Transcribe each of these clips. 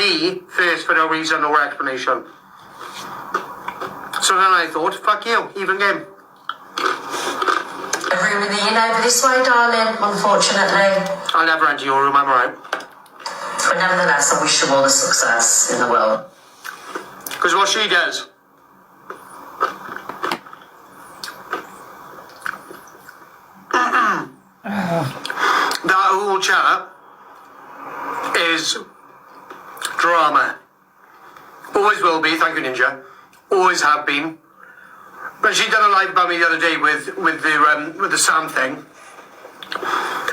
me first for no reason or explanation. So then I thought, fuck you, even game. Every with you know this way, darling, unfortunately. I'll never enter your room, I'm alright. But nevertheless, I wish you all the success in the world. Because what she does... that whole chat is drama. Always will be, thank you, Ninja. Always have been. But she done a live about me the other day with the Sam thing.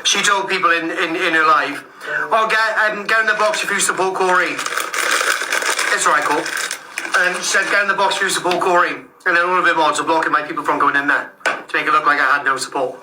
She told people in her live, "Oh, get in the box if you support Corey." It's alright, cool. And she said, "Get in the box if you support Corey." And then all of them mods are blocking my people from going in there to make it look like I had no support.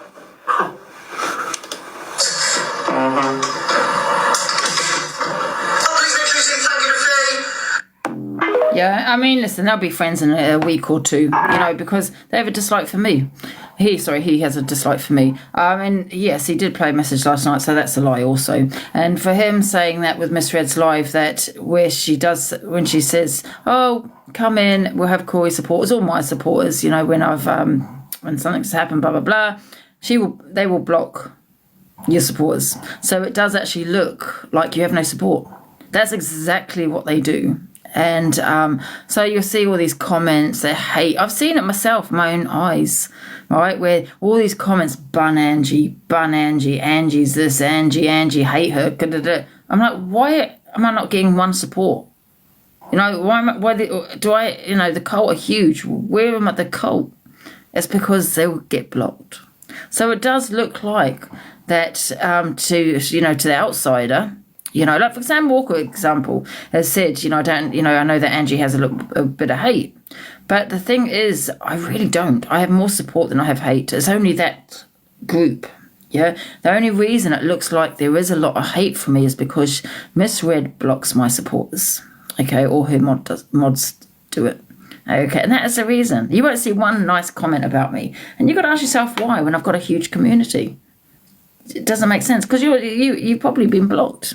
Yeah, I mean, listen, they'll be friends in a week or two, because they have a dislike for me. He has a dislike for me. And yes, he did play a message last night, so that's a lie also. And for him saying that with Miss Red's live, that when she says, "Oh, come in, we'll have Corey supporters," all my supporters, when something's happened, blah blah blah, they will block your supporters. So it does actually look like you have no support. That's exactly what they do. And so you'll see all these comments, they hate. I've seen it myself, my own eyes, right? Where all these comments, bun Angie, Angie's this, Angie, hate her. I'm like, why am I not getting one support? The cult are huge. Where am I the cult? It's because they will get blocked. So it does look like that to the outsider. Like for Sam Walker example, has said, I know that Angie has a bit of hate. But the thing is, I really don't. I have more support than I have hate. It's only that group. Yeah. The only reason it looks like there is a lot of hate for me is because Miss Red blocks my supporters. Okay. Or her mods do it. Okay. And that is the reason. You won't see one nice comment about me. And you've got to ask yourself why when I've got a huge community. It doesn't make sense because you've probably been blocked.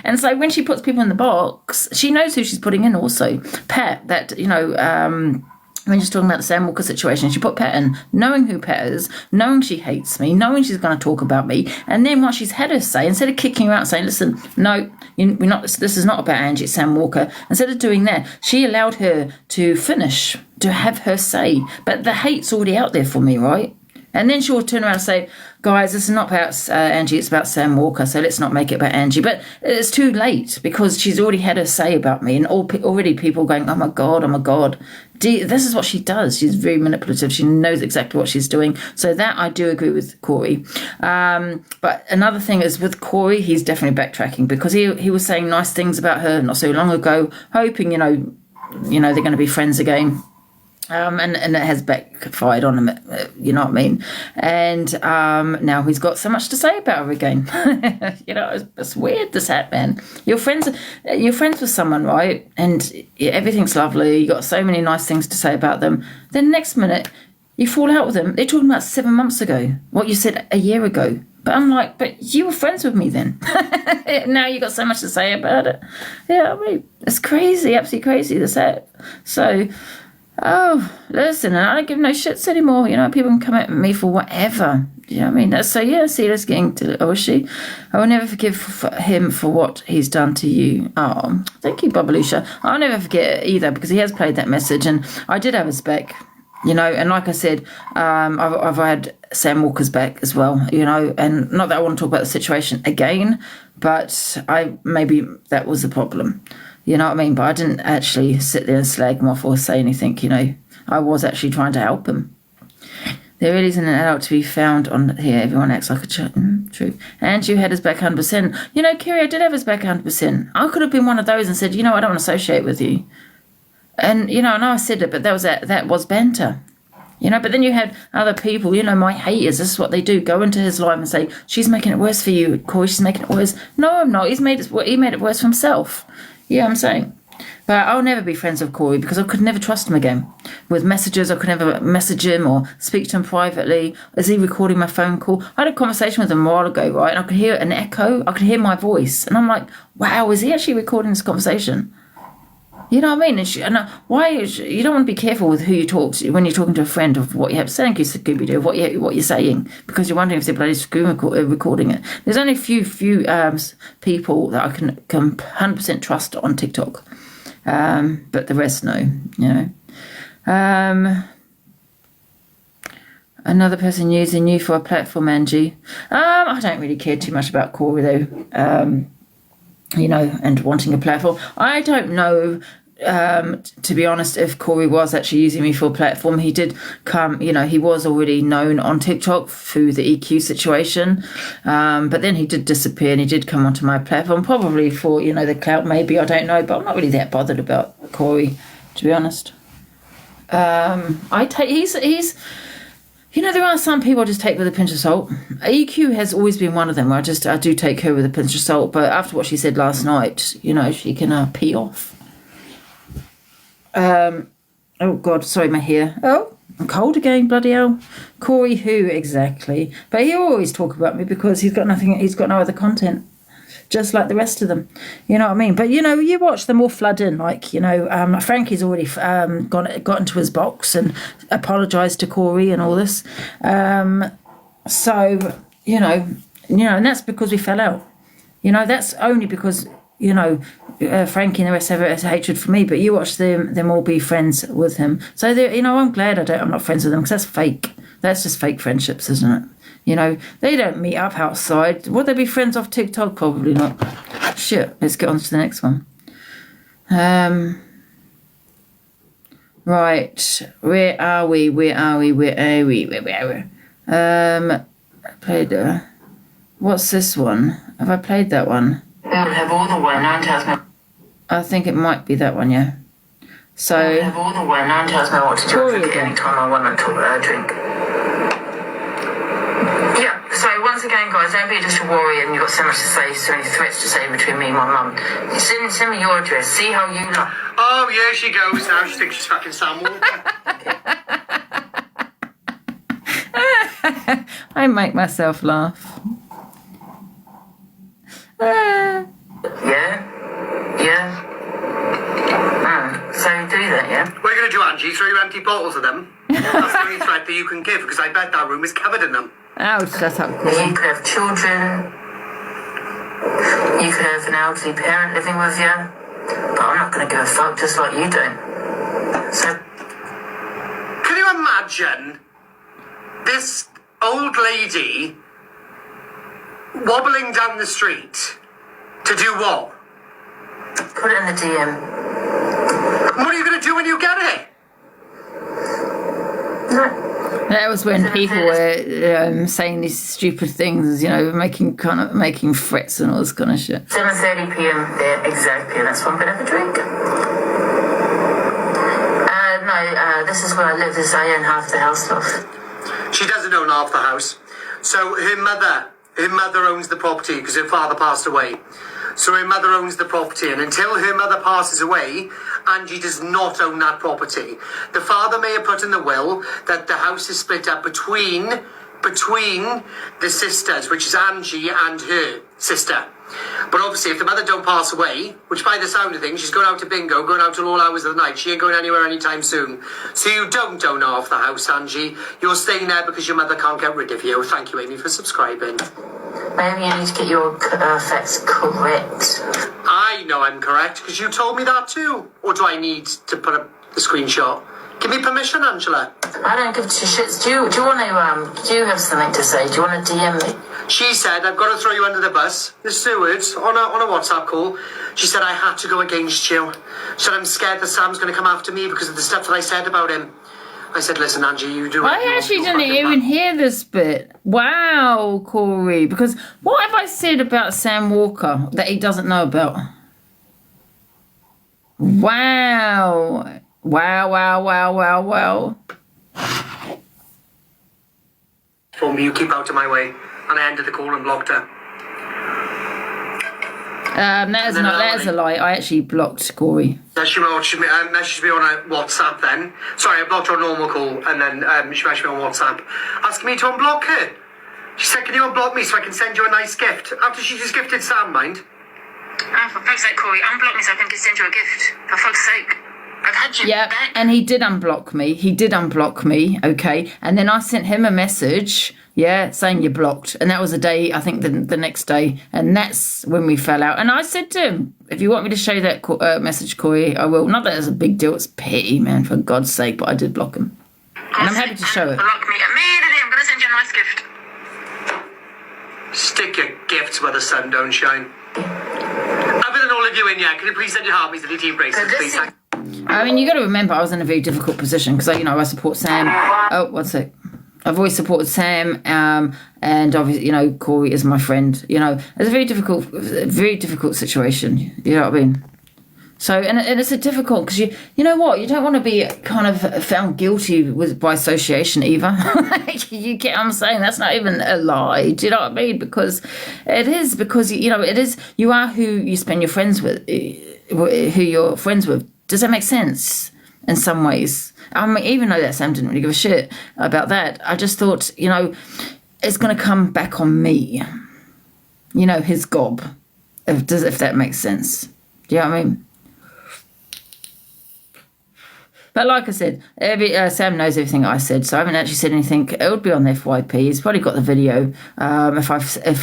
And so when she puts people in the box, she knows who she's putting in also. Pat, that, when she's talking about the Sam Walker situation, she put Pat in, knowing who Pat is, knowing she hates me, knowing she's going to talk about me. And then what she's had her say, instead of kicking her out and saying, "Listen, no, we're not. This is not about Angie, it's Sam Walker." Instead of doing that, she allowed her to finish, to have her say. But the hate's already out there for me, right? And then she'll turn around and say, "Guys, this is not about Angie, it's about Sam Walker, so let's not make it about Angie." But it's too late because she's already had her say about me, and already people going, oh my God. This is what she does. She's very manipulative. She knows exactly what she's doing. So that I do agree with Corey. But another thing is with Corey, he's definitely backtracking because he was saying nice things about her not so long ago, hoping, they're going to be friends again. And it has backfired on him, you know what I mean? And now he's got so much to say about her again. It's weird, this hat, man. You're friends with someone, right? And everything's lovely. You got so many nice things to say about them. Then next minute, you fall out with them. They're talking about 7 months ago, what you said a year ago. But I'm like, but you were friends with me then. Now you got so much to say about it. Yeah, I mean, it's crazy, absolutely crazy, this hat. So... oh, listen, I don't give no shits anymore. People can come at me for whatever. You know what I mean? So, yeah, see, let's get into Oishi. I will never forgive him for what he's done to you. Oh, thank you, Babalusha. I'll never forget it either because he has played that message and I did have his back, and like I said, I've had Sam Walker's back as well, and not that I want to talk about the situation again, but maybe that was the problem. You know what I mean? But I didn't actually sit there and slag him off or say anything, I was actually trying to help him. There really isn't an adult to be found on here. Everyone acts like a child. True. And you had his back 100%. Kerry, I did have his back 100%. I could have been one of those and said, I don't want to associate with you. And, I know I said it, but that was banter. But then you had other people, my haters, this is what they do, go into his live and say, "She's making it worse for you, Corey, she's making it worse." No, I'm not. He made it worse for himself. Yeah, I'm saying. But I'll never be friends with Corey because I could never trust him again. With messages, I could never message him or speak to him privately. Is he recording my phone call? I had a conversation with him a while ago, right? And I could hear an echo. I could hear my voice. And I'm like, wow, is he actually recording this conversation? You know what I mean? You don't want to be careful with who you talk to when you're talking to a friend of what you have to say. Thank you, Scooby-Doo, what you're saying, because you're wondering if they're bloody recording it. There's only a few people that I can 100% trust on TikTok, but the rest no. You know. Another person using you for a platform, Angie. I don't really care too much about Corey though. You know, and wanting a platform. I don't know, to be honest, if Corey was actually using me for a platform. He did come, you know, he was already known on TikTok through the EQ situation, but then he did disappear and he did come onto my platform, probably for, you know, the clout maybe, I don't know, but I'm not really that bothered about Corey, to be honest. He's you know, there are some people I just take with a pinch of salt. EQ has always been one of them where I do take her with a pinch of salt. But after what she said last night, you know, she can pee off. Oh, God, sorry, my hair. Oh, I'm cold again, bloody hell. Corey who, exactly. But he'll always talk about me because he's got no other content. Just like the rest of them. You know what I mean? But, you know, you watch them all flood in. Like, you know, Frankie's already got into his box and apologised to Corey and all this. So, you know, and that's because we fell out. You know, that's only because, you know, Frankie and the rest have a hatred for me. But you watch them all be friends with him. So, you know, I'm glad I'm not friends with them because that's fake. That's just fake friendships, isn't it? You know, they don't meet up outside. Would they be friends off TikTok? Probably not. Shit, let's get on to the next one. Right, where are we? Played. What's this one? Have I played that one? Have all the way, 9 tells me. I think it might be that one, yeah. So. Have all the way, 9 tells me what to do anytime I want to drink. Yeah, so once again, guys, don't be just a warrior and you've got so much to say, so many threats to say between me and my mum. Send me your address, see how you like. Oh, here she goes now. She thinks she's fucking Sam Walker. I make myself laugh. Ah. Yeah. So do that, yeah? What are you going to do, Angie? Throw your empty bottles at them? That's the only threat that you can give, because I bet that room is covered in them. Oh, shut up, Corey. You could have children. You could have an elderly parent living with you. But I'm not going to give a fuck, just like you don't. So... Can you imagine this old lady wobbling down the street to do what? Put it in the DM. What are you going to do when you get it? No. That was when people were saying these stupid things, you know, making threats and all this kind of shit. 7:30 p.m. there, exactly. That's one bit of a drink. This is where I live. This I own half the house, love. She doesn't own half the house. So her mother owns the property because her father passed away. So her mother owns the property, and until her mother passes away, Angie does not own that property. The father may have put in the will that the house is split up between the sisters, which is Angie and her sister. But obviously, if the mother don't pass away, which by the sound of things, she's going out to bingo, going out till all hours of the night. She ain't going anywhere anytime soon. So you don't own half the house, Angie. You're staying there because your mother can't get rid of you. Thank you, Amy, for subscribing. Maybe you need to get your facts correct. I know I'm correct because you told me that too. Or do I need to put up the screenshot? Give me permission, Angela. I don't give two shits. Do you want to, do you have something to say? Do you want to DM me? She said, I've got to throw you under the bus. The steward, on a WhatsApp call, she said, I had to go against you. She said, I'm scared that Sam's going to come after me because of the stuff that I said about him. I said, listen, Angie, you do it. I actually didn't even hear this bit. Wow, Corey. Because what have I said about Sam Walker that he doesn't know about? Wow. Wow. For me, you keep out of my way. And I ended the call and blocked her. That is a lie. I actually blocked Corey. She messaged me on a WhatsApp then. Sorry, I blocked her on normal call, and then she messaged me on WhatsApp asking me to unblock her. She said, can you unblock me so I can send you a nice gift? After she just gifted Sam, mind. Oh, for fuck's sake, Corey, unblock me so I can send you a gift. For fuck's sake. I've had you back. And he did unblock me. Okay. And then I sent him a message, saying you're blocked. And that was a day, I think, the next day. And that's when we fell out. And I said to him, if you want me to show you that message, Corey, I will. Not that it's a big deal. It's petty, man, for God's sake. But I did block him. And I'm happy to show it. Block me immediately. I'm going to send you a nice gift. Stick your gifts where the sun don't shine. Other than all of you in here, can you please send your heartbeats to the team bracelets, please? I mean, you got to remember, I was in a very difficult position because, I support Sam. Oh, one sec. I've always supported Sam, and obviously, Corey is my friend. It's a very difficult situation. You know what I mean? So, and it's a difficult because you know what? You don't want to be kind of found guilty by association either. You get what I'm saying? That's not even a lie. Do you know what I mean? Because it is, you are who you spend your friends with, who you're friends with. Does that make sense? In some ways. Even though that Sam didn't really give a shit about that, I just thought, it's going to come back on me. His gob. If that makes sense. Do you know what I mean? But like I said, Sam knows everything I said, so I haven't actually said anything. It would be on the FYP. He's probably got the video. If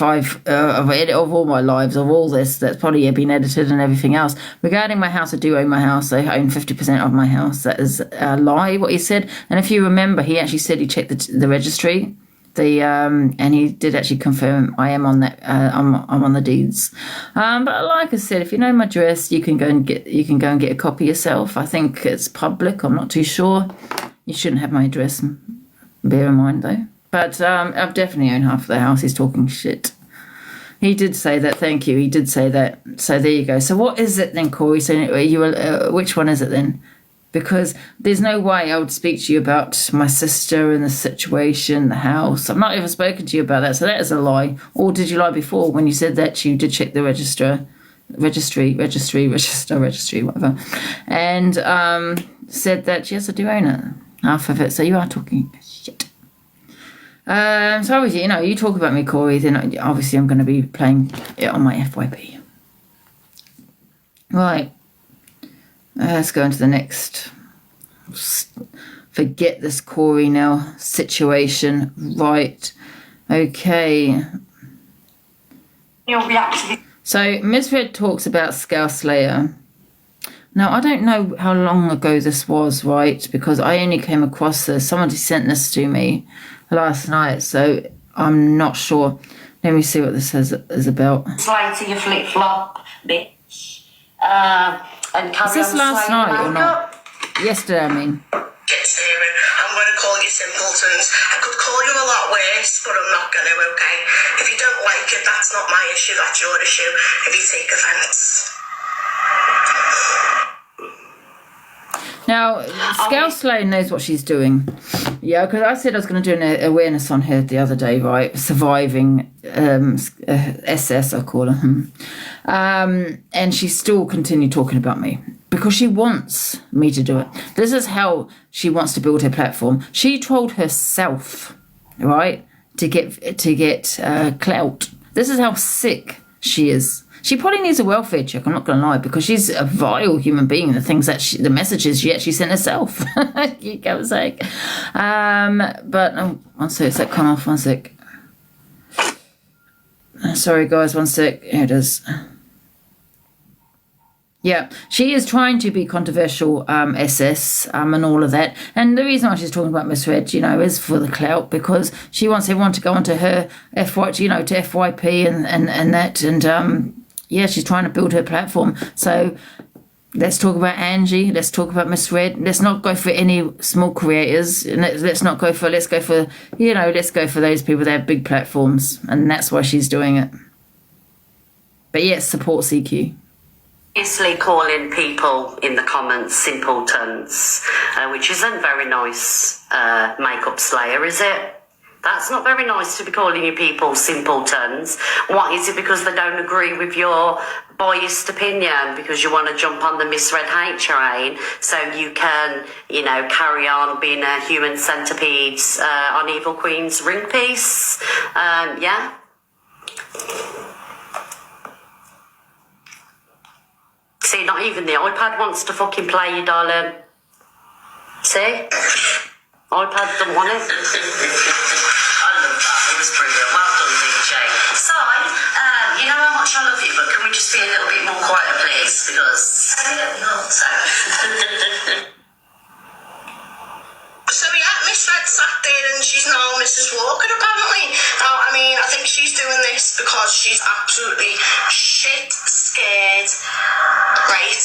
I've of all my lives, of all this, that's probably been edited and everything else. Regarding my house, I do own my house. I own 50% of my house. That is a lie, what he said. And if you remember, he actually said he checked the registry. And he did actually confirm I am on that. I'm on the deeds. But like I said, if you know my address, you can go and get a copy yourself. I think it's public. I'm not too sure. You shouldn't have my address. Bear in mind though. But I've definitely owned half of the house. He's talking shit. He did say that. Thank you. He did say that. So there you go. So what is it then, Corey? So which one is it then? Because there's no way I would speak to you about my sister and the situation, the house. I've not ever spoken to you about that, so that is a lie. Or did you lie before when you said that you did check the registry, whatever, and said that, yes, I do own it, half of it, so you are talking shit. So obviously, you talk about me, Corey, then obviously I'm going to be playing it on my FYP. Right. Let's go into the next. Forget this Corey now situation. Right. Okay. You'll react to So Miss Red talks about Scal Slayer. Now I don't know how long ago this was, right? Because I only came across this. Somebody sent this to me last night, so I'm not sure. Let me see what this is about. Slide to your flip flop, bitch. And carry Is this on last sliding night or back not? up. Yesterday, I mean. Get steering. I'm going to call you simpletons. I could call you a lot worse, but I'm not going to, okay? If you don't like it, that's not my issue, that's your issue. If you take offence. Now, Scal Slayer knows what she's doing. Yeah, because I said I was going to do an awareness on her the other day, right? Surviving SS, I call her. And she still continued talking about me because she wants me to do it. This is how she wants to build her platform. She told herself, right, to get clout. This is how sick she is. She probably needs a welfare check, I'm not going to lie, because she's a vile human being. The things that the messages she actually sent herself. You get what I'm saying? But, one sec, does that come off? One sec. Sorry, guys, one sec. Here it is. Yeah, she is trying to be controversial, SS, and all of that. And the reason why she's talking about Miss Red, is for the clout, because she wants everyone to go onto her FYP, to FYP and that. And, yeah, she's trying to build her platform. So let's talk about Angie. Let's talk about Miss Red. Let's not go for any small creators. Let's go for those people that have big platforms. And that's why she's doing it. But yes, support CQ. Obviously calling people in the comments simpletons, which isn't very nice, makeup slayer, is it? That's not very nice to be calling you people simpletons. What is it, because they don't agree with your biased opinion, because you want to jump on the misread hate train so you can, you know, carry on being a human centipede on Evil Queen's ring piece? Yeah? See, not even the iPad wants to fucking play you, darling. See? iPad doesn't want it. I love that. It was brilliant. Well done, DJ. So, you know how much I love you, but can we just be a little bit more quieter, please? Because I don't know. So yeah, Miss Red sat there and she's now Mrs. Walker apparently. Now, I mean, I think she's doing this because she's absolutely shit scared. Right?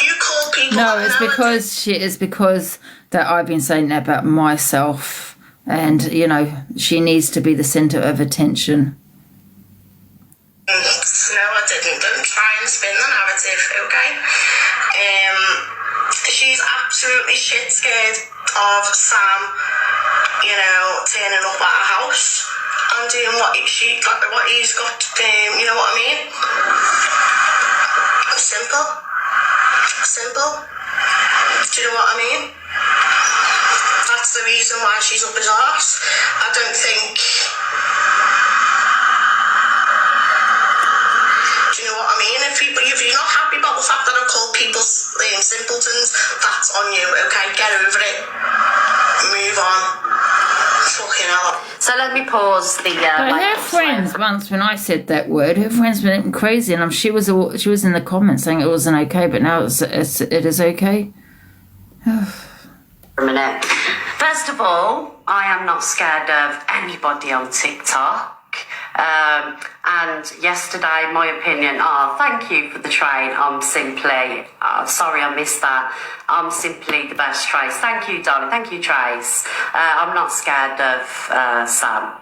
You call people. No, it's because that I've been saying that about myself, and you know, she needs to be the centre of attention. No, I didn't. Don't try and spin the narrative, okay? She's absolutely shit scared of Sam, you know, turning up at her house and doing what he's got, you know what I mean? Simple. Do you know what I mean? That's the reason why she's up his arse. I don't think... Do you know what I mean? If you're not happy about the fact that I call people simpletons, that's on you, okay? Get over it. Move on. Fucking hell. So let me pause the... But her friends, once when I said that word, her friends went crazy, and she was in the comments saying it wasn't okay, but now it is okay. For a minute. First of all, I am not scared of anybody on TikTok. And yesterday, my opinion, thank you for the train. I'm simply, sorry I missed that. I'm simply the best, Trace. Thank you, darling. Thank you, Trace. I'm not scared of Sam.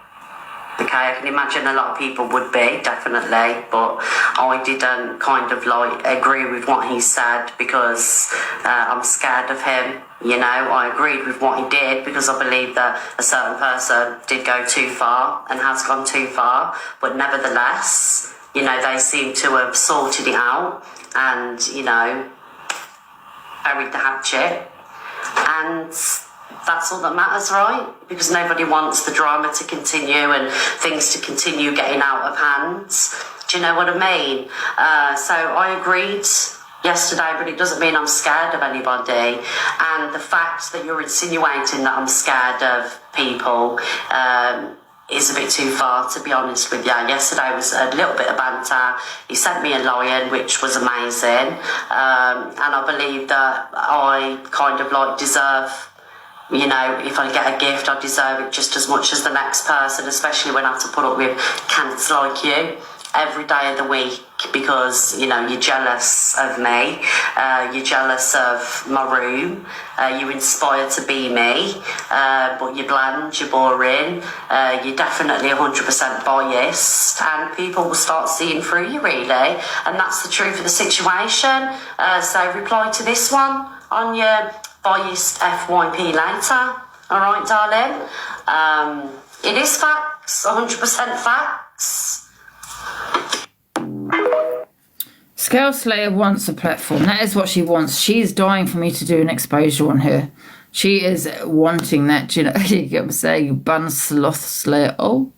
Okay, I can imagine a lot of people would be, definitely, but I didn't kind of like agree with what he said because I'm scared of him. You know, I agreed with what he did because I believe that a certain person did go too far and has gone too far, but nevertheless, you know, they seem to have sorted it out and, you know, buried the hatchet, and that's all that matters, right? Because nobody wants the drama to continue and things to continue getting out of hand. Do you know what I mean? So I agreed yesterday, but it doesn't mean I'm scared of anybody. And the fact that you're insinuating that I'm scared of people is a bit too far, to be honest with you. Yesterday was a little bit of banter. He sent me a lion, which was amazing. And I believe that I kind of like deserve, you know, if I get a gift, I deserve it just as much as the next person, especially when I have to put up with cunts like you every day of the week because, you know, you're jealous of me, you're jealous of my room, you inspire to be me, but you're bland, you're boring, you're definitely 100% biased, and people will start seeing through you, really, and that's the truth of the situation. So reply to this one on your biased FYP later. Alright, darling? It is facts, 100% facts. Scal Slayer wants a platform. That is what she wants. She is dying for me to do an exposure on her. She is wanting that, you know, you get what I'm saying, Bun Sloth Slayer. Oh,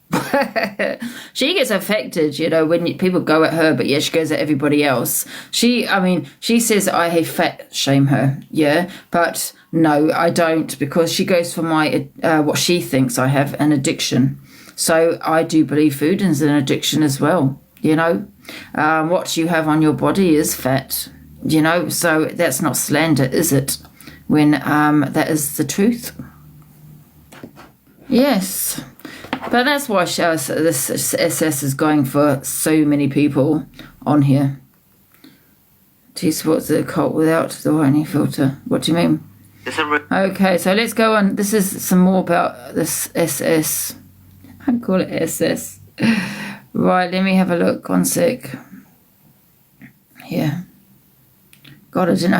she gets affected, you know, when people go at her, but yeah, she goes at everybody else. She says I hate fat shame her, yeah, but no, I don't, because she goes for my, what she thinks I have, an addiction. So I do believe food is an addiction as well, you know. What you have on your body is fat, you know, so that's not slander, is it? When that is the truth. Yes, but that's why this SS is going for so many people on here. Geez, what's the cult without the whitening filter? What do you mean? Okay, so let's go on. This is some more about this SS. I call it SS. Right, let me have a look. 1 sec. Yeah. God, I didn't know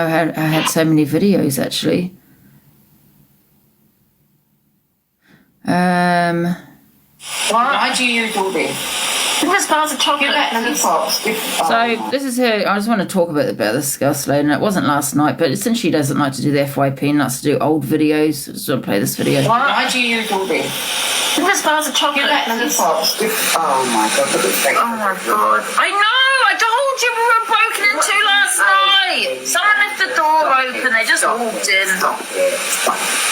how I had so many videos actually. Why do you use all this? This bars of chocolate and the fox. So this is her. I just want to talk about the Scal Slade, and it wasn't last night, but since she doesn't like to do the FYP and likes to do old videos, so I'll play this video. Why do you use all this? This bars of chocolate and the fox. Oh my god! Oh my god! I know. I told you we were broken into last night. Someone left the door open. They just walked in.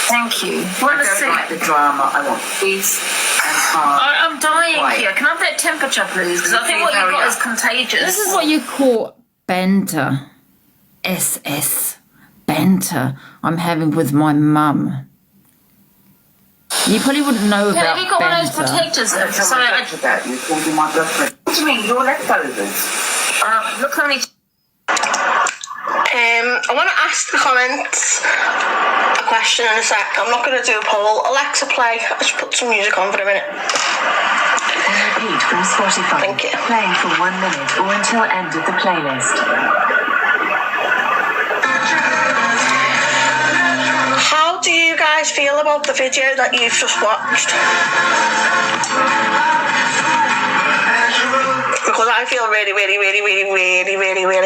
Thank you. I don't like the drama. I want peace and calm. I'm dying here. Can I have that temperature, please? Because I think what you've got is contagious. This is what you call banter. SS. Banter. I'm having with my mum. You probably wouldn't know about have you got banter. one of those protectors? Sorry, you called me my girlfriend. What do you mean? Your leftovers? Look how many... I want to ask the comments a question in a sec. I'm not going to do a poll. Alexa, play. I'll just put some music on for a minute. Repeat from Spotify. Thank you. Playing for 1 minute or until end of the playlist. How do you guys feel about the video that you've just watched? Because I feel really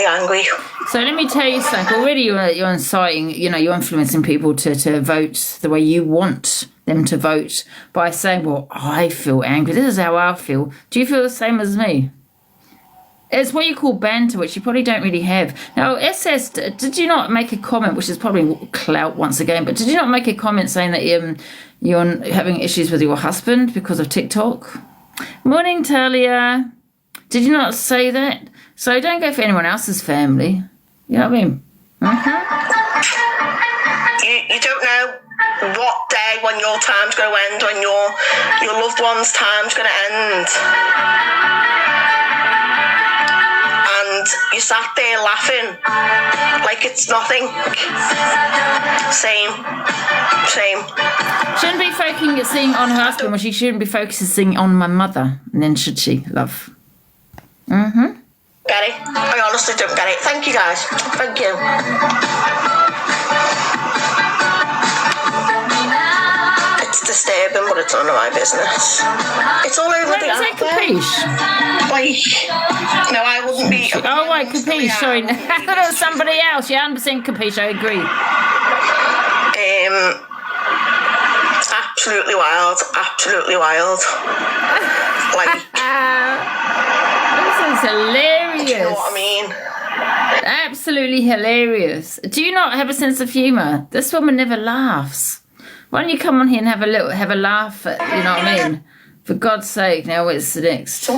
angry. So let me tell you something. Already you're inciting, you're influencing people to vote the way you want them to vote by saying, well, I feel angry. This is how I feel. Do you feel the same as me? It's what you call banter, which you probably don't really have. Now, SS, did you not make a comment, which is probably clout once again, but did you not make a comment saying that you're having issues with your husband because of TikTok? Morning, Talia. Did you not say that? So don't go for anyone else's family. You know what I mean? You don't know what day when your time's going to end, when your loved one's time's going to end. And you sat there laughing like it's nothing. Same. Shouldn't be focusing on her husband, well, she shouldn't be focusing on my mother. And then should she, love? Get it? I honestly don't get it. Thank you, guys. Thank you. It's disturbing, but it's none of my business. It's all over the Is that Capiche? Like, no, I wouldn't be. Oh, right, Capiche, sorry. That was somebody else. Yeah, 100% Capiche, I agree. Absolutely wild. Absolutely wild. Like, this is hilarious. you know what I mean? Absolutely hilarious. Do you not have a sense of humour? This woman never laughs. Why don't you come on here and have a laugh at, you know what I mean? For God's sake, now what's the next?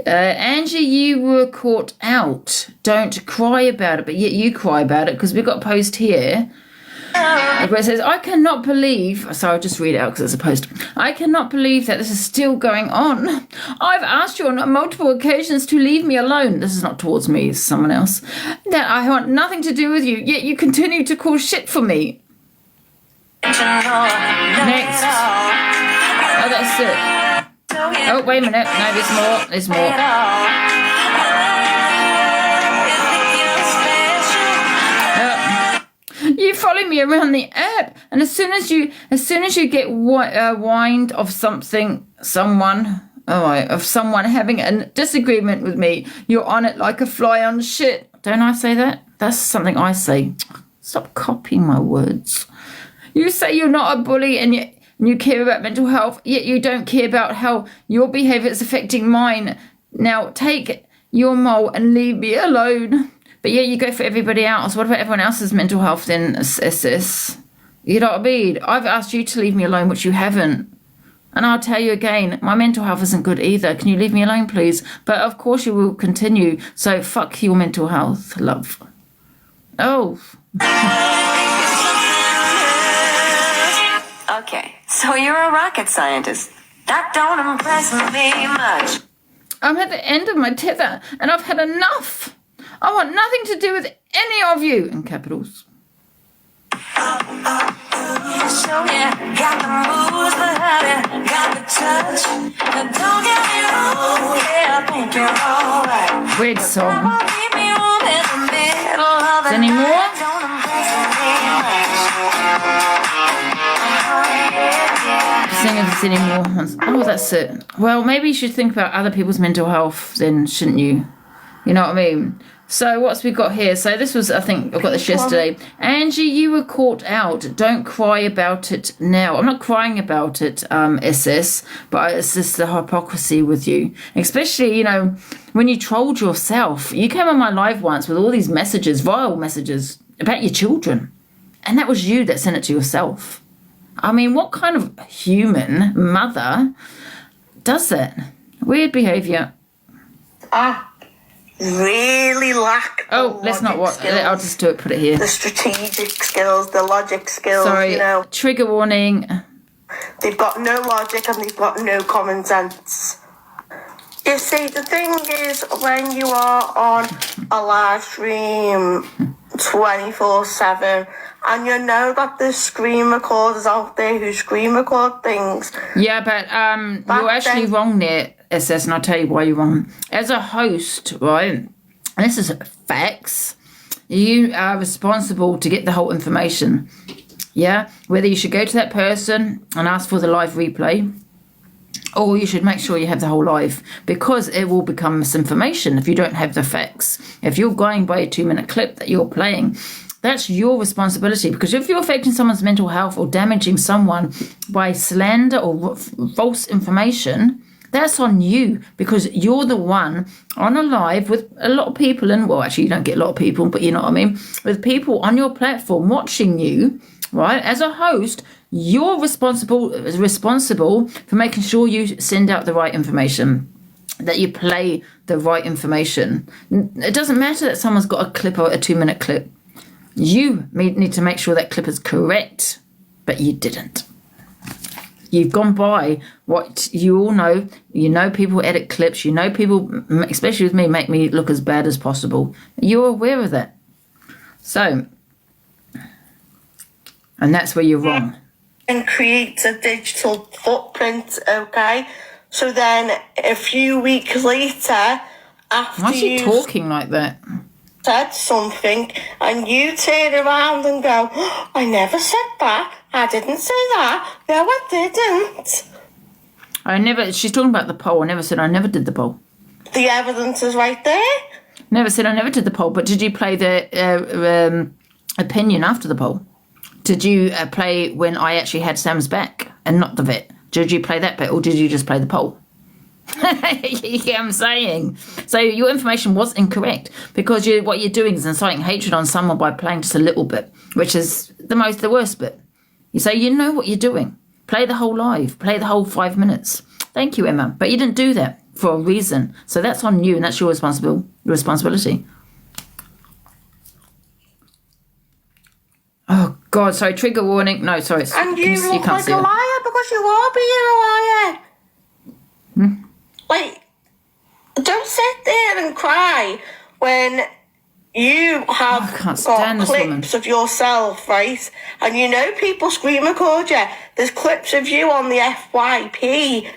Angie, you were caught out. Don't cry about it, but yet you cry about it because we've got a post here where it says, I cannot believe, so I'll just read it out because it's a post. I cannot believe that this is still going on. I've asked you on multiple occasions to leave me alone. This is not towards me, it's someone else. That I want nothing to do with you, yet you continue to cause shit for me. Next. Oh, that's it. Oh, wait a minute. No, there's more. There's more. You follow me around the app, and as soon as you get wind of someone having a disagreement with me, you're on it like a fly on shit. Don't I say that? That's something I say. Stop copying my words. You say you're not a bully and you care about mental health, yet you don't care about how your behaviour is affecting mine. Now take your mole and leave me alone. But yeah, you go for everybody else. What about everyone else's mental health then, sis? You know what I mean? I've asked you to leave me alone, which you haven't. And I'll tell you again, my mental health isn't good either. Can you leave me alone, please? But of course you will continue. So fuck your mental health, love. Oh. Okay, so you're a rocket scientist. That don't impress me much. I'm at the end of my tether, and I've had enough. I want nothing to do with any of you, in capitals. So yeah, got the moves, got the touch. And don't get me wrong, yeah, I think you're alright. Weird song. Is any more? seeing if there's any more ones. Oh, that's it. Well, maybe you should think about other people's mental health then, shouldn't you? You know what I mean? So what's we got here? So this was, I think, I got this yesterday. Angie, you were caught out. Don't cry about it now. I'm not crying about it, SS, but it's just the hypocrisy with you. Especially, you know, when you trolled yourself. You came on my live once with all these messages, vile messages, about your children. And that was you that sent it to yourself. I mean, what kind of human mother does that? Weird behaviour. Really lack the let's not watch. I'll just do it. Put it here. The strategic skills, the logic skills. Sorry. You know, Trigger warning. they've got no logic and they've got no common sense. You see, the thing is, when you are on a live stream 24/7, and you know that there's screen recorders out there who screen record things. Yeah, but you're actually wrong there, SS, and I'll tell you why you're wrong. As a host, right, and this is facts, you are responsible to get the whole information. Yeah, whether you should go to that person and ask for the live replay, or you should make sure you have the whole live, because it will become misinformation if you don't have the facts. If you're going by a 2-minute clip that you're playing, that's your responsibility, because if you're affecting someone's mental health or damaging someone by slander or false information, that's on you, because you're the one on a live with a lot of people, and well, actually you don't get a lot of people, but you know what I mean, with people on your platform watching you, right? As a host, you're responsible for making sure you send out the right information, that you play the right information. It doesn't matter that someone's got a clip or a 2-minute clip. You need to make sure that clip is correct, but you didn't. You've gone by what you all know. You know people edit clips. You know people, especially with me, make me look as bad as possible. You're aware of that. So, and that's where you're wrong. And creates a digital footprint, okay? So then a few weeks later, after Why is she talking like that? Said something, and you turn around and go, oh, I never said that. I didn't say that. No, I didn't. She's talking about the poll. I never said I never did the poll. The evidence is right there. Never said I never did the poll, but did you play the opinion after the poll? Did you play when I actually had Sam's back and not the vet? Did you play that bit, or did you just play the poll? You get what I'm saying? So your information was incorrect, because what you're doing is inciting hatred on someone by playing just a little bit, which is the worst bit. You say you know what you're doing. Play the whole live. Play the whole 5 minutes. Thank you, Emma. But you didn't do that for a reason. So that's on you, and that's your responsibility. Oh, God, sorry, trigger warning. No, sorry. And you look can't like see a it. liar, because you are being a liar. Like, don't sit there and cry when you have got clips of yourself, right? And you know people screen record you. There's clips of you on the FYP.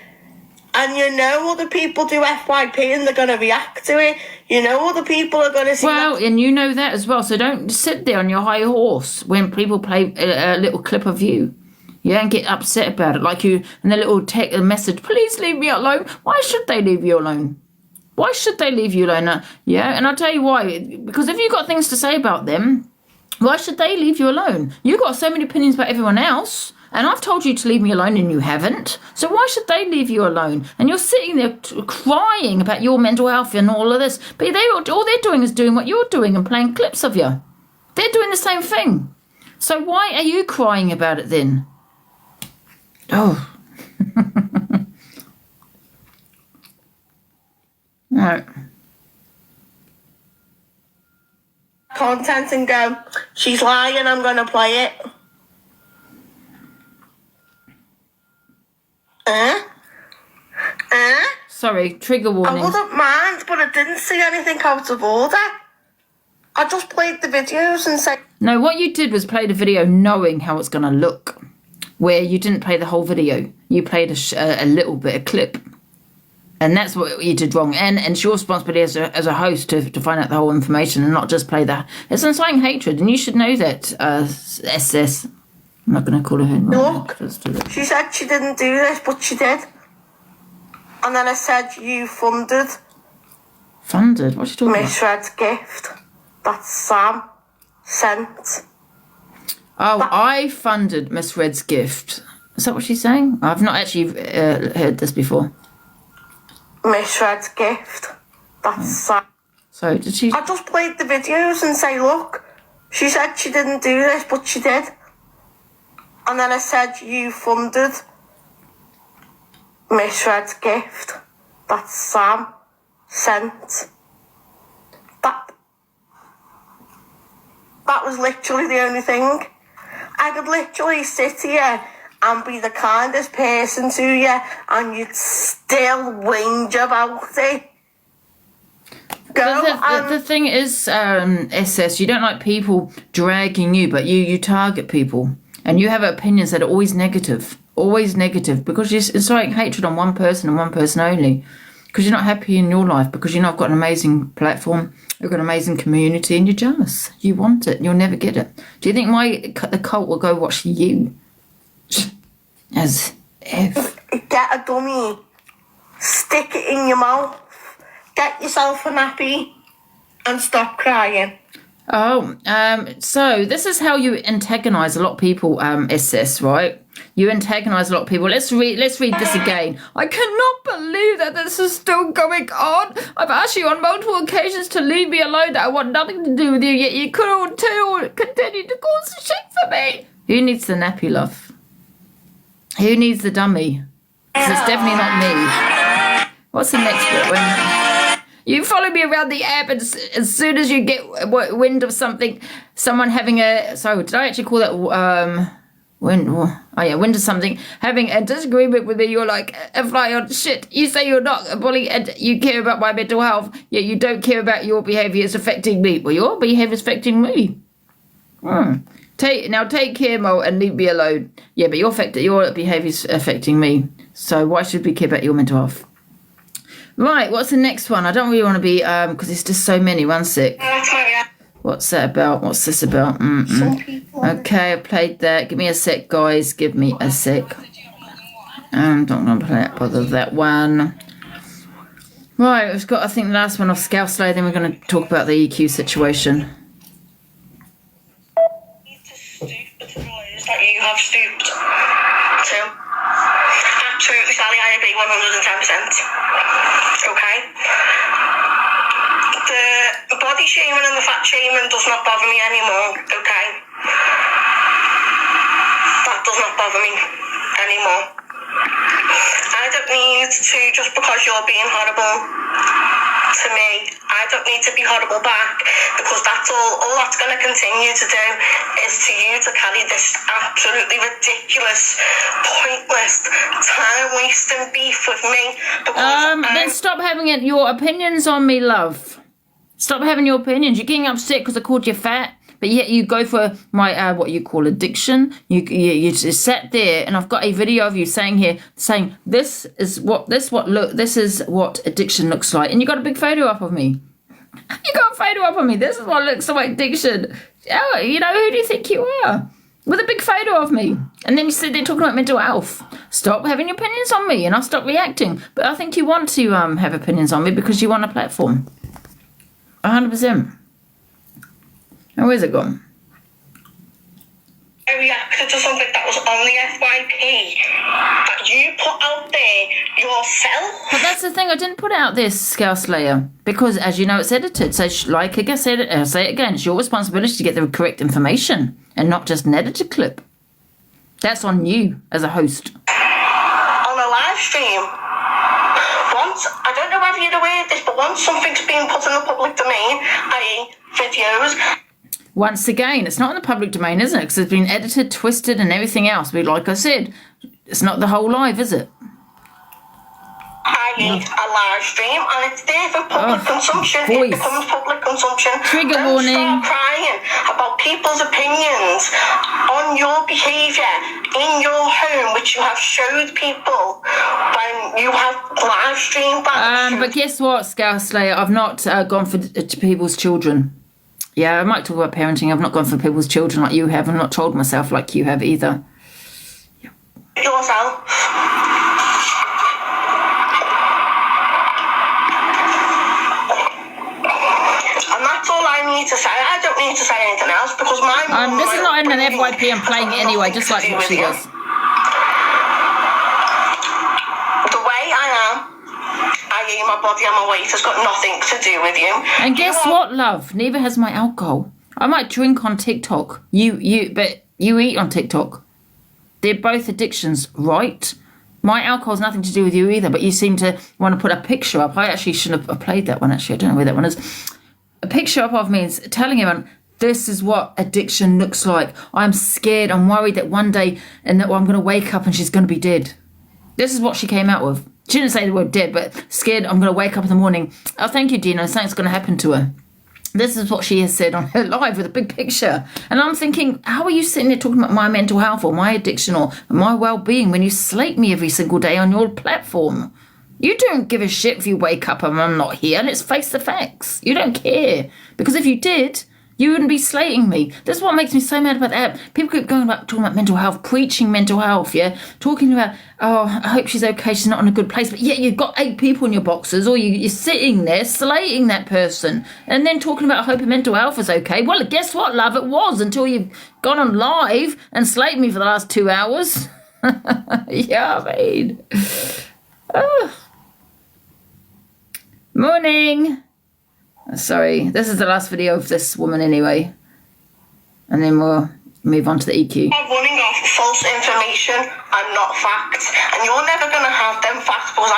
And you know other people do FYP and they're going to react to it. You know other people are going to see and you know that as well. So don't sit there on your high horse when people play a little clip of you. Yeah, and get upset about it. Like you, and the little message, please leave me alone. Why should they leave you alone? Why should they leave you alone? Yeah, and I'll tell you why. Because if you've got things to say about them, why should they leave you alone? You've got so many opinions about everyone else, and I've told you to leave me alone and you haven't. So why should they leave you alone? And you're sitting there crying about your mental health and all of this. But all they're doing is doing what you're doing and playing clips of you. They're doing the same thing. So why are you crying about it then? Oh. Right. content and go, she's lying, I'm going to play it. Sorry, trigger I warning. wouldn't mind, but I didn't see anything out of order. I just played the videos and said... No, what you did was play the video knowing how it's going to look, where you didn't play the whole video. You played a little bit, a clip. And that's what you did wrong. And it's your responsibility as a host to find out the whole information and not just play that. It's inciting hatred, and you should know that, SS. I'm not going to call her hen. Look, Let's do that. she said she didn't do this, but she did. And then I said, you funded Funded? What's she talking about? Miss Red's gift that Sam sent. Oh, I funded Miss Red's gift. Is that what she's saying? I've not actually heard this before. Miss Red's gift. That's Sam. So, did she... I just played the videos and say, look, she said she didn't do this, but she did. And then I said, you funded Miss Red's gift that Sam sent. That was literally the only thing. I could literally sit here and be the kindest person to you, and you'd still whinge about it. The thing is, SS, you don't like people dragging you, but you target people. And you have opinions that are always negative, because you're inciting hatred on one person and one person only. Because you're not happy in your life, because you've not got an amazing platform, you've got an amazing community, and you're jealous. You want it, and you'll never get it. Do you think the cult will go watch you? As if. Get a dummy, stick it in your mouth, get yourself a nappy, and stop crying. Oh, so this is how you antagonise a lot of people, SS, right? You antagonise a lot of people. Let's read this again. I cannot believe that this is still going on. I've asked you on multiple occasions to leave me alone, that I want nothing to do with you, yet you could continue to cause shit for me. Who needs the nappy, love? Who needs the dummy? Because it's definitely not me. What's the next bit? When you follow me around the app, and as soon as you get wind of something, someone having a... Sorry, did I actually call that... wind of something, having a disagreement with me, you're like a fly on shit. You say you're not a bully and you care about my mental health, yet you don't care about your behaviours affecting me. Well, your behaviour's affecting me. Take care, Mo, and leave me alone. Yeah, but your behaviour's affecting me. So why should we care about your mental health? Right, what's the next one? I don't really want to be, because it's just so many. One sec. What's that about? What's this about? Okay, I played that. Give me a sec, guys. Give me a sec. I'm not going to bother that one. Right, we've got, I think, the last one of Scal Slay. Then we're going to talk about the EQ situation. That you have stooped to. Absolutely, Sally, I agree 110%. Okay? The body shaming and the fat shaming does not bother me anymore, okay? That does not bother me anymore. I don't need to, just because you're being horrible to me, I don't need to be horrible back, because that's all that's going to continue to do is to you to carry this absolutely ridiculous, pointless, time-wasting beef with me. Then stop having your opinions on me, love. Stop having your opinions. You're getting upset because I called you fat, but yet you go for my what you call addiction. You just sat there, and I've got a video of you saying this is what addiction looks like, and you got a big photo up of me. You got a photo up of me. This is what looks like addiction. Oh, you know, who do you think you are? With a big photo of me. And then you said they're talking about mental health. Stop having opinions on me, and I'll stop reacting. But I think you want to have opinions on me because you want a platform. 100%. And where's it gone? I reacted to something that was on the FYP that you put out there yourself. But that's the thing, I didn't put it out there, Scal Slayer, because as you know, it's edited. So like I said, I'll say it again, it's your responsibility to get the correct information and not just an edited clip. That's on you as a host. On a live stream, once, I don't know whether you're aware of this, but once something's being put in the public domain, i.e. videos... Once again, it's not in the public domain, isn't it? Because it's been edited, twisted, and everything else. But like I said, it's not the whole live, is it? I.e. a live stream, and it's there for public consumption. It becomes public consumption. Trigger Don't warning. Start crying about people's opinions on your behaviour in your home, which you have showed people when you have live streamed back. But guess what, Scal Slayer? I've not gone for to people's children. Yeah, I might talk about parenting. I've not gone for people's children like you have. I've not told myself like you have either. Yourself. And that's all I need to say. I don't need to say anything else because my mum... This is not in an FYP. I'm playing it anyway, just like what she does. The way I am, i.e. my body and my weight, has got nothing to do with you. And guess what, love? Neither has my alcohol. I might drink on TikTok. But you eat on TikTok. They're both addictions, right? My alcohol's nothing to do with you either, but you seem to want to put a picture up. I actually shouldn't have played that one, actually. I don't know where that one is. A picture up of me telling everyone, this is what addiction looks like. I'm scared. I'm worried that one day and that I'm going to wake up and she's going to be dead. This is what she came out with. She didn't say the word dead, but scared I'm going to wake up in the morning. Oh, thank you, Dina. Something's going to happen to her. This is what she has said on her live with a big picture. And I'm thinking, how are you sitting there talking about my mental health or my addiction or my well-being when you slate me every single day on your platform? You don't give a shit if you wake up and I'm not here. Let's face the facts. You don't care. Because if you did, you wouldn't be slating me. This is what makes me so mad about that. People keep talking about mental health, preaching mental health, yeah? Talking about, oh, I hope she's okay, she's not in a good place. But yet you've got 8 people in your boxes, or you're sitting there slating that person and then talking about, I hope her mental health is okay. Well, guess what, love? It was until you've gone on live and slated me for the last 2 hours. Yeah, I mean. Oh. Morning. Sorry, this is the last video of this woman anyway. And then we'll move on to the EQ. I'm running off false information and not facts. And you're never going to have them facts because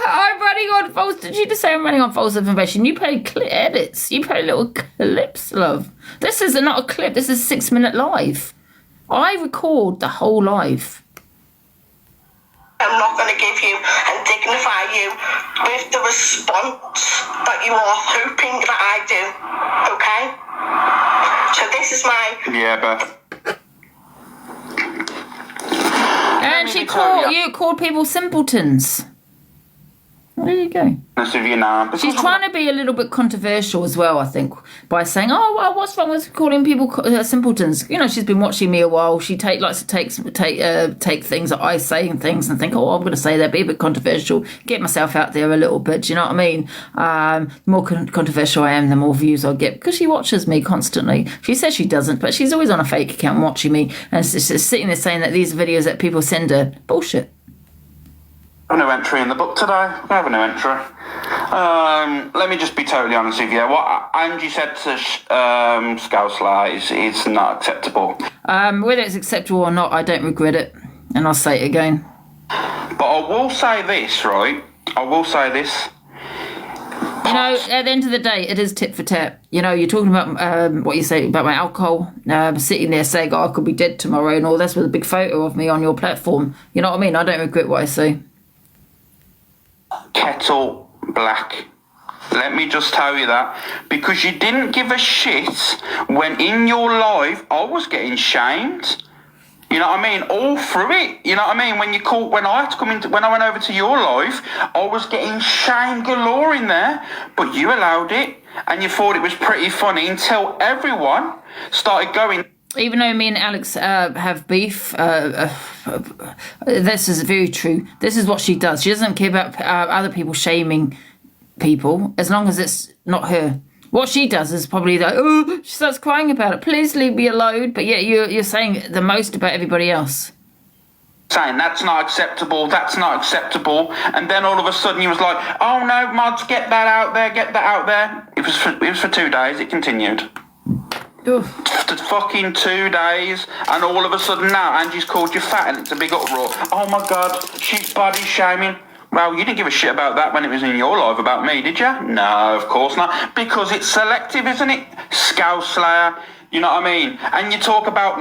I'm running on false... Did you just say I'm running on false information? You play edits. You play little clips, love. This is not a clip. This is 6-minute live. I record the whole live. I'm not going to give you and dignify you with the response that you are hoping that I do. Okay? So this is my... Yeah, but... And she called people simpletons. Well, there you go. She's trying to be a little bit controversial as well, I think, by saying, "Oh, well, what's wrong with calling people simpletons?" You know, she's been watching me a while. She likes to take things that I say and things and think, "Oh, I'm going to say that, be a bit controversial, get myself out there a little bit." Do you know what I mean? The more controversial I am, the more views I get because she watches me constantly. She says she doesn't, but she's always on a fake account watching me and sitting there saying that these videos that people send her bullshit. I have no entry in the book today. I have no entry. Let me just be totally honest with you. What Angie said to Scal is not acceptable. Whether it's acceptable or not, I don't regret it. And I'll say it again. But I will say this, right? I will say this. You know, at the end of the day, it is tit for tat. You know, you're talking about what you say about my alcohol. Sitting there saying, "Oh, I could be dead tomorrow," and all this with a big photo of me on your platform. You know what I mean? I don't regret what I say. Kettle black. Let me just tell you that. Because you didn't give a shit when in your life I was getting shamed. You know what I mean? All through it. You know what I mean? When I had to when I went over to your life, I was getting shame galore in there. But you allowed it and you thought it was pretty funny until everyone started going. Even though me and Alex have beef, this is very true. This is what she does. She doesn't care about other people shaming people as long as it's not her. What she does is probably like, oh, she starts crying about it. Please leave me alone. But yet you're saying the most about everybody else. Saying that's not acceptable, that's not acceptable. And then all of a sudden you was like, oh no, mods, get that out there, get that out there. It was for 2 days, it continued. Oof. For fucking 2 days, and all of a sudden now Angie's called you fat and it's a big uproar. Oh my god, she's body shaming. Well, you didn't give a shit about that when it was in your life about me, did you? No, of course not. Because it's selective, isn't it? Scal Slayer, You know what I mean? And you talk about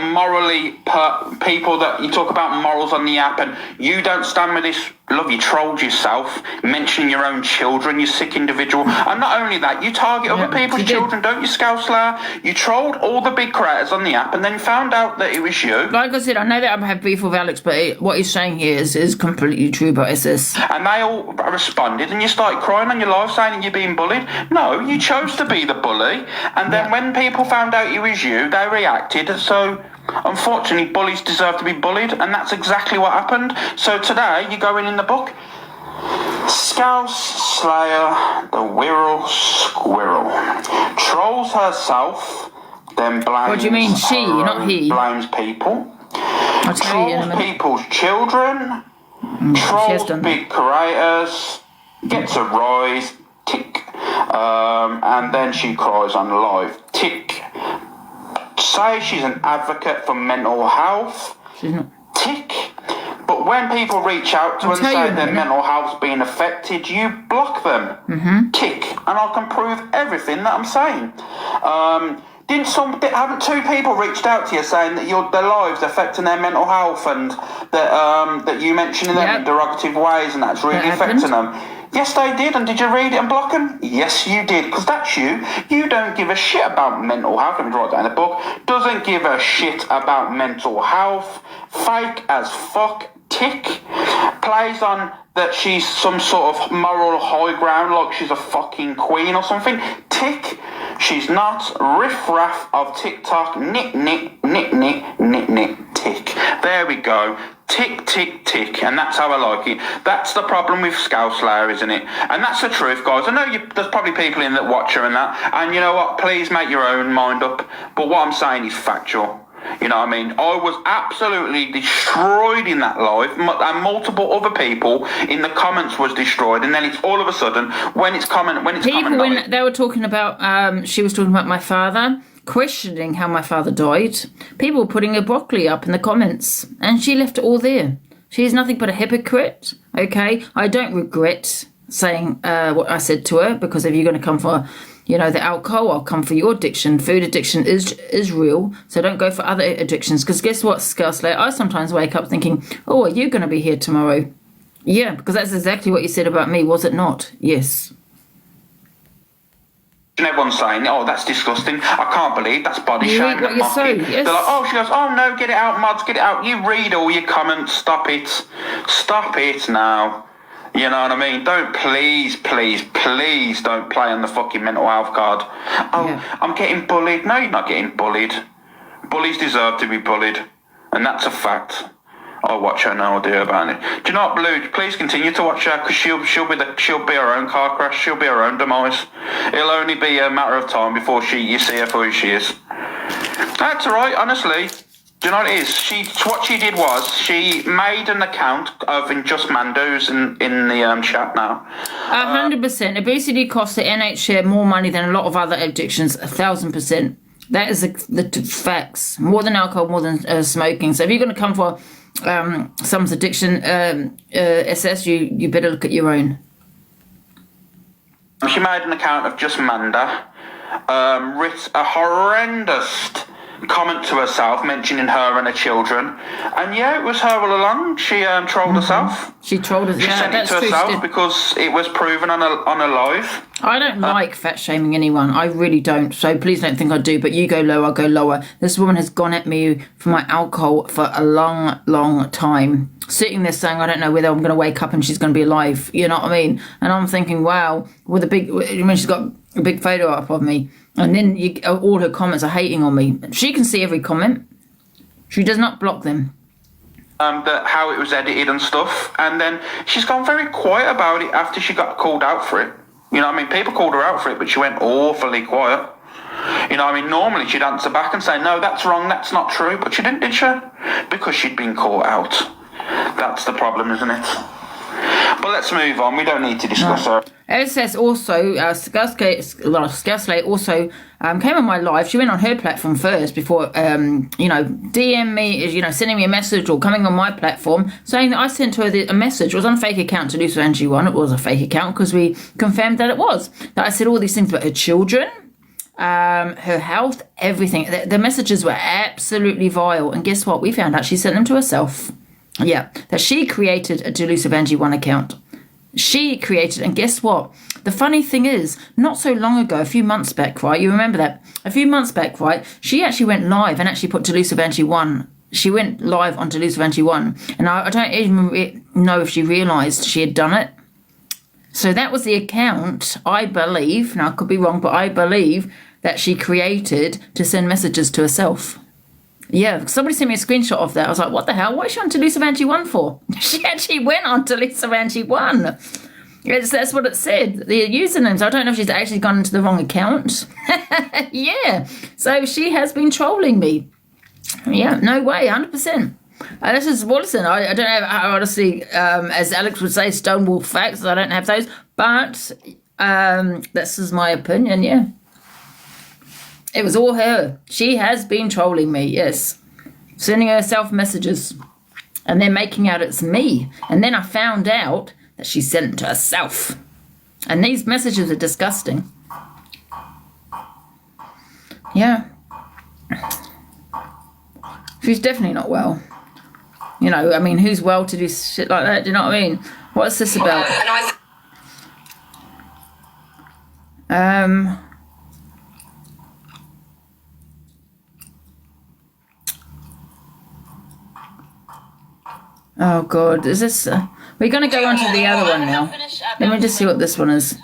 people that you talk about morals on the app, and you don't stand with this. Love, you trolled yourself, mentioning your own children, you sick individual. And not only that, you target other people's children, don't you, Scal Slayer? You trolled all the big creators on the app and then found out that it was you. Like I said, I know that I have beef with Alex, but what he's saying here is completely true about SS. And they all responded, and you started crying on your live saying that you're being bullied. No, you chose to be the bully. And then when people found out it was you, they reacted. So unfortunately, bullies deserve to be bullied, and that's exactly what happened. So today, you're going in the book. Scal Slayer, the Wirral Squirrel, trolls herself, then blames. What do you mean, she, not he? Blames people. I'll tell you in a Trolls minute. people's children. Trolls big creators. Gets a rise. Tick. And then she cries on live. Tick. Say she's an advocate for mental health. She's not. Tick. But when people reach out to her and say their mental health's being affected, you block them. Mm-hmm. Tick. And I can prove everything that I'm saying. Haven't two people reached out to you saying that their lives affecting their mental health, and that you mentioning them in derogative ways, and that's really affecting them? Yes, they did. And did you read it and block them? Yes, you did, because that's you. You don't give a shit about mental health. Let me write that in the book. Doesn't give a shit about mental health. Fake as fuck. Tick. Plays on that she's some sort of moral high ground, like she's a fucking queen or something. Tick. She's not. Riff raff of TikTok. Nick, nick, nick, nick, nick, nick. Tick. There we go. Tick, tick, tick. And that's how I like it. That's the problem with Scal Slayer, isn't it? And that's the truth, guys. I know there's probably people in that watch her and that. And you know what? Please make your own mind up. But what I'm saying is factual. You know what I mean? I was absolutely destroyed in that live, and multiple other people in the comments was destroyed. And then it's all of a sudden when it's common when they were talking about, she was talking about my father, questioning how my father died. People were putting her broccoli up in the comments, and she left it all there. She is nothing but a hypocrite. Okay, I don't regret saying what I said to her, because if you're going to come for the alcohol, I'll come for your addiction. Food addiction is real, so don't go for other addictions. Because guess what, Scal Slayer? I sometimes wake up thinking, oh, are you going to be here tomorrow? Yeah, because that's exactly what you said about me, was it not? Yes. And everyone's saying, oh, that's disgusting. I can't believe that's body shaming and mocking. Yes. They're like, oh, she goes, oh, no, get it out, mods, get it out. You read all your comments. Stop it. Stop it now. You know what I mean? Don't please don't play on the fucking mental health card. Oh, yeah. I'm getting bullied. No, you're not getting bullied. Bullies deserve to be bullied. And that's a fact. I'll watch her now, I'll do about it. Do you know what, Blue? Please continue to watch her, because she'll be her own car crash. She'll be her own demise. It'll only be a matter of time before you see her for who she is. That's all right, honestly. Do you know what it is? What she did was she made an account of Just Mando's in the chat now. 100%. Obesity costs the NHS more money than a lot of other addictions. 1,000%. That is the facts. More than alcohol, more than smoking. So if you're going to come for someone's addiction, SS, you better look at your own. She made an account of Just Manda, writ a horrendous comment to herself, mentioning her and her children, and it was her all along. She trolled herself. She trolled herself. She sent it to herself because it was proven on a live. I don't like fat shaming anyone. I really don't. So please don't think I do. But you go low, I'll go lower. This woman has gone at me for my alcohol for a long, long time. Sitting there saying, I don't know whether I'm going to wake up and she's going to be alive. You know what I mean? And I'm thinking, wow, she's got a big photo up of me. And then all her comments are hating on me. She can see every comment. She does not block them. How it was edited and stuff. And then she's gone very quiet about it after she got called out for it. You know what I mean? People called her out for it, but she went awfully quiet. You know what I mean? Normally she'd answer back and say, no, that's wrong, that's not true. But she didn't, did she? Because she'd been caught out. That's the problem, isn't it? But let's move on. We don't need to discuss her. SS also, Scal Slayer also came on my live. She went on her platform first before, DM me, sending me a message or coming on my platform saying that I sent her a message. It was on a fake account to do so Angie 1. It was a fake account because we confirmed that it was. That I said all these things about her children. her health, everything. The messages were absolutely vile. And guess what? We found out she sent them to herself. Yeah, that she created a Delusive Angie 1 account. She created, and guess what? The funny thing is, not so long ago, a few months back, right? You remember that? A few months back, right? She actually went live and actually put Delusive Angie 1. She went live on Delusive Angie 1. And I don't even know if she realised she had done it. So that was the account, I believe, now I could be wrong, but I believe that she created to send messages to herself. Yeah, somebody sent me a screenshot of that. I was like, what the hell? What is she on Delusive Angie 1 for? She actually went on Delusive Angie 1. That's what it said. The usernames. I don't know if she's actually gone into the wrong account. Yeah. So she has been trolling me. Yeah, no way, 100%. This is Watson. I don't have, honestly, as Alex would say, stonewall facts. I don't have those. But this is my opinion, yeah. It was all her. She has been trolling me, yes. Sending herself messages. And then making out it's me. And then I found out that she sent it to herself. And these messages are disgusting. Yeah. She's definitely not well. You know, I mean, who's well to do shit like that? Do you know what I mean? What's this about? Oh God, is this? We're going to go on to the other one now. Let me just see what this one is.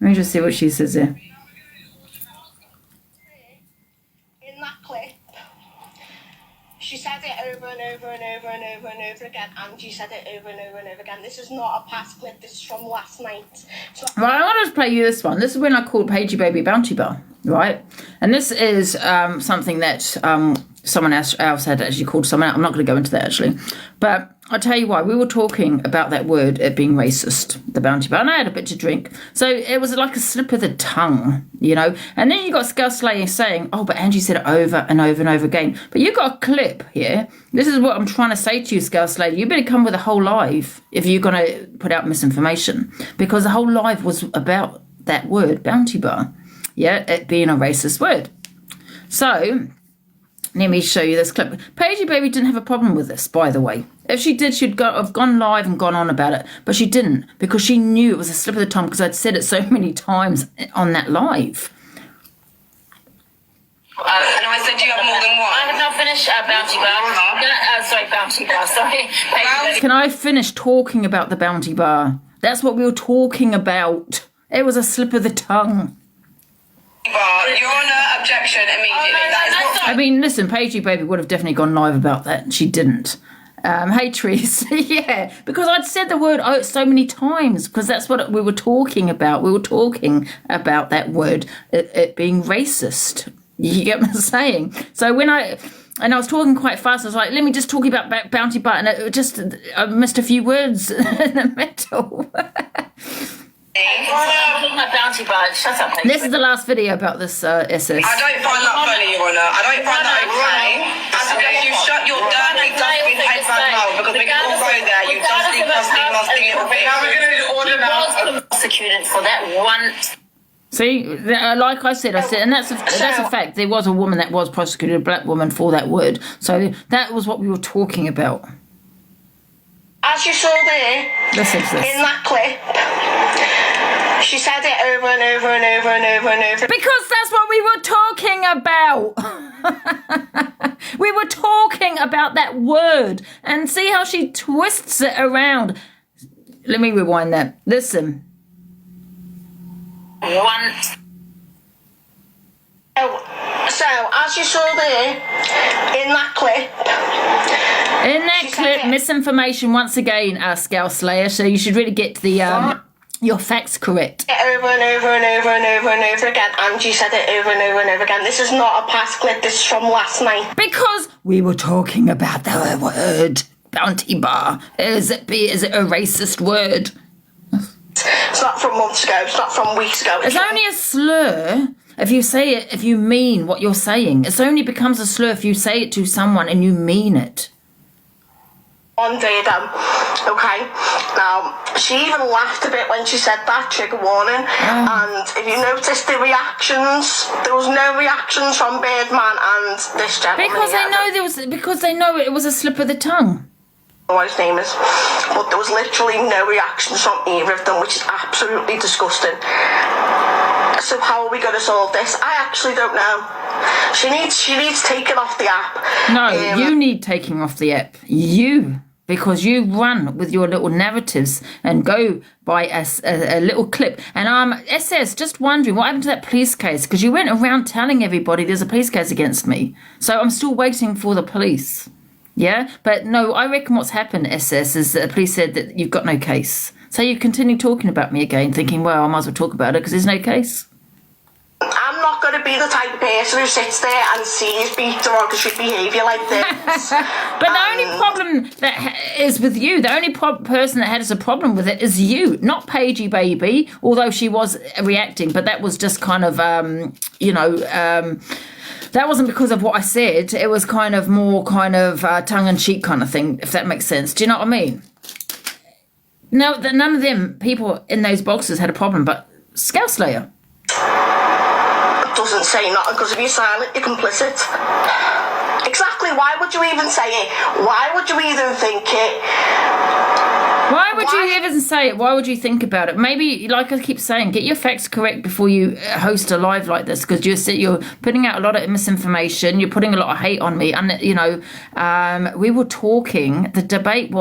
Let me just see what she says here. In that clip, she said it over and over and over and over and over again. Angie said it over and over and over again. This is not a past clip. This is from last night. So Right, I want to play you this one. This is when I called Pagey Baby Bounty Bar, right? And this is something that someone else had actually called someone else. I'm not going to go into that, actually. But I'll tell you why. We were talking about that word, it being racist, the Bounty Bar. And I had a bit to drink. So it was like a slip of the tongue, you know. And then you got Scal saying, oh, but Angie said it over and over and over again. But you got a clip here. This is what I'm trying to say to you, Scal. You better come with a whole live if you're going to put out misinformation. Because the whole live was about that word, Bounty Bar. Yeah, it being a racist word. So let me show you this clip. Pagey Baby didn't have a problem with this, by the way. If she did, she'd have gone live and gone on about it. But she didn't, because she knew it was a slip of the tongue, because I'd said it so many times on that live. and I said, do you have more than one? I have not finished Bounty Bar. Sorry, Bounty Bar. Sorry. Can I finish talking about the Bounty Bar? That's what we were talking about. It was a slip of the tongue. You're on an objection immediately. I mean, listen, Pagey Baby would have definitely gone live about that. She didn't. Hey, Trees. Yeah, because I'd said the word so many times, because that's what we were talking about. We were talking about that word, it being racist. You get what I'm saying? So when I was talking quite fast, I was like, let me just talk about Bounty Bar, and I missed a few words in the middle. My Bounty Bar. Shut up. This is the last video about this SS. I don't find that funny, Your Honour. I don't find that okay. And you shut your dirty, dusty head back now, because we can all go there. You dusty little bitch. Now we're going to order now. Prosecuted for that one. See, like I said, and that's a fact. There was a woman that was prosecuted, a black woman, for that word. So that was what we were talking about. As you saw there, Listen to this. in that clip, she said it over and over and over and over and over. Because that's what we were talking about. We were talking about that word. And see how she twists it around. Let me rewind that. Listen. One. So, as you saw there, in that clip... In that clip, misinformation once again, Scal Slayer. So you should really get the your facts correct. Over and over and over and over and over again. Angie said it over and over and over again. This is not a past clip. This is from last night. Because we were talking about the word Bounty Bar. Is it a racist word? It's not from months ago. It's not from weeks ago. It's only a slur If you say it, if you mean what you're saying, it only becomes a slur if you say it to someone and you mean it. One day then, okay? Now, she even laughed a bit when she said that, trigger warning. And if you notice the reactions, there was no reactions from Birdman and this gentleman. Because they know it was a slip of the tongue. What his name is, but there was literally no reactions from either of them, which is absolutely disgusting. So how are we going to solve this? I actually don't know. She needs taken off the app. No, you need taking off the app. Because you run with your little narratives and go by a little clip. And SS, just wondering, what happened to that police case? Because you went around telling everybody there's a police case against me. So I'm still waiting for the police. Yeah? But no, I reckon what's happened, SS, is that the police said that you've got no case. So you continue talking about me again, thinking, well, I might as well talk about it because there's no case. I'm not going to be the type of person who sits there and sees beat derogatory behaviour like this. But the only problem that is with you, the only person that has a problem with it is you, not Paigey Baby, although she was reacting, but that was just kind of, that wasn't because of what I said. It was kind of more kind of tongue-in-cheek kind of thing, if that makes sense. Do you know what I mean? No, none of them people in those boxes had a problem, but Scal Slayer doesn't say nothing, because if you're silent, you're complicit. Exactly. Why would you even say it? Why would you even think it? Why would you even say it? Why would you think about it? Maybe, like I keep saying, get your facts correct before you host a live like this, because you're putting out a lot of misinformation. You're putting a lot of hate on me. And, we were talking, the debate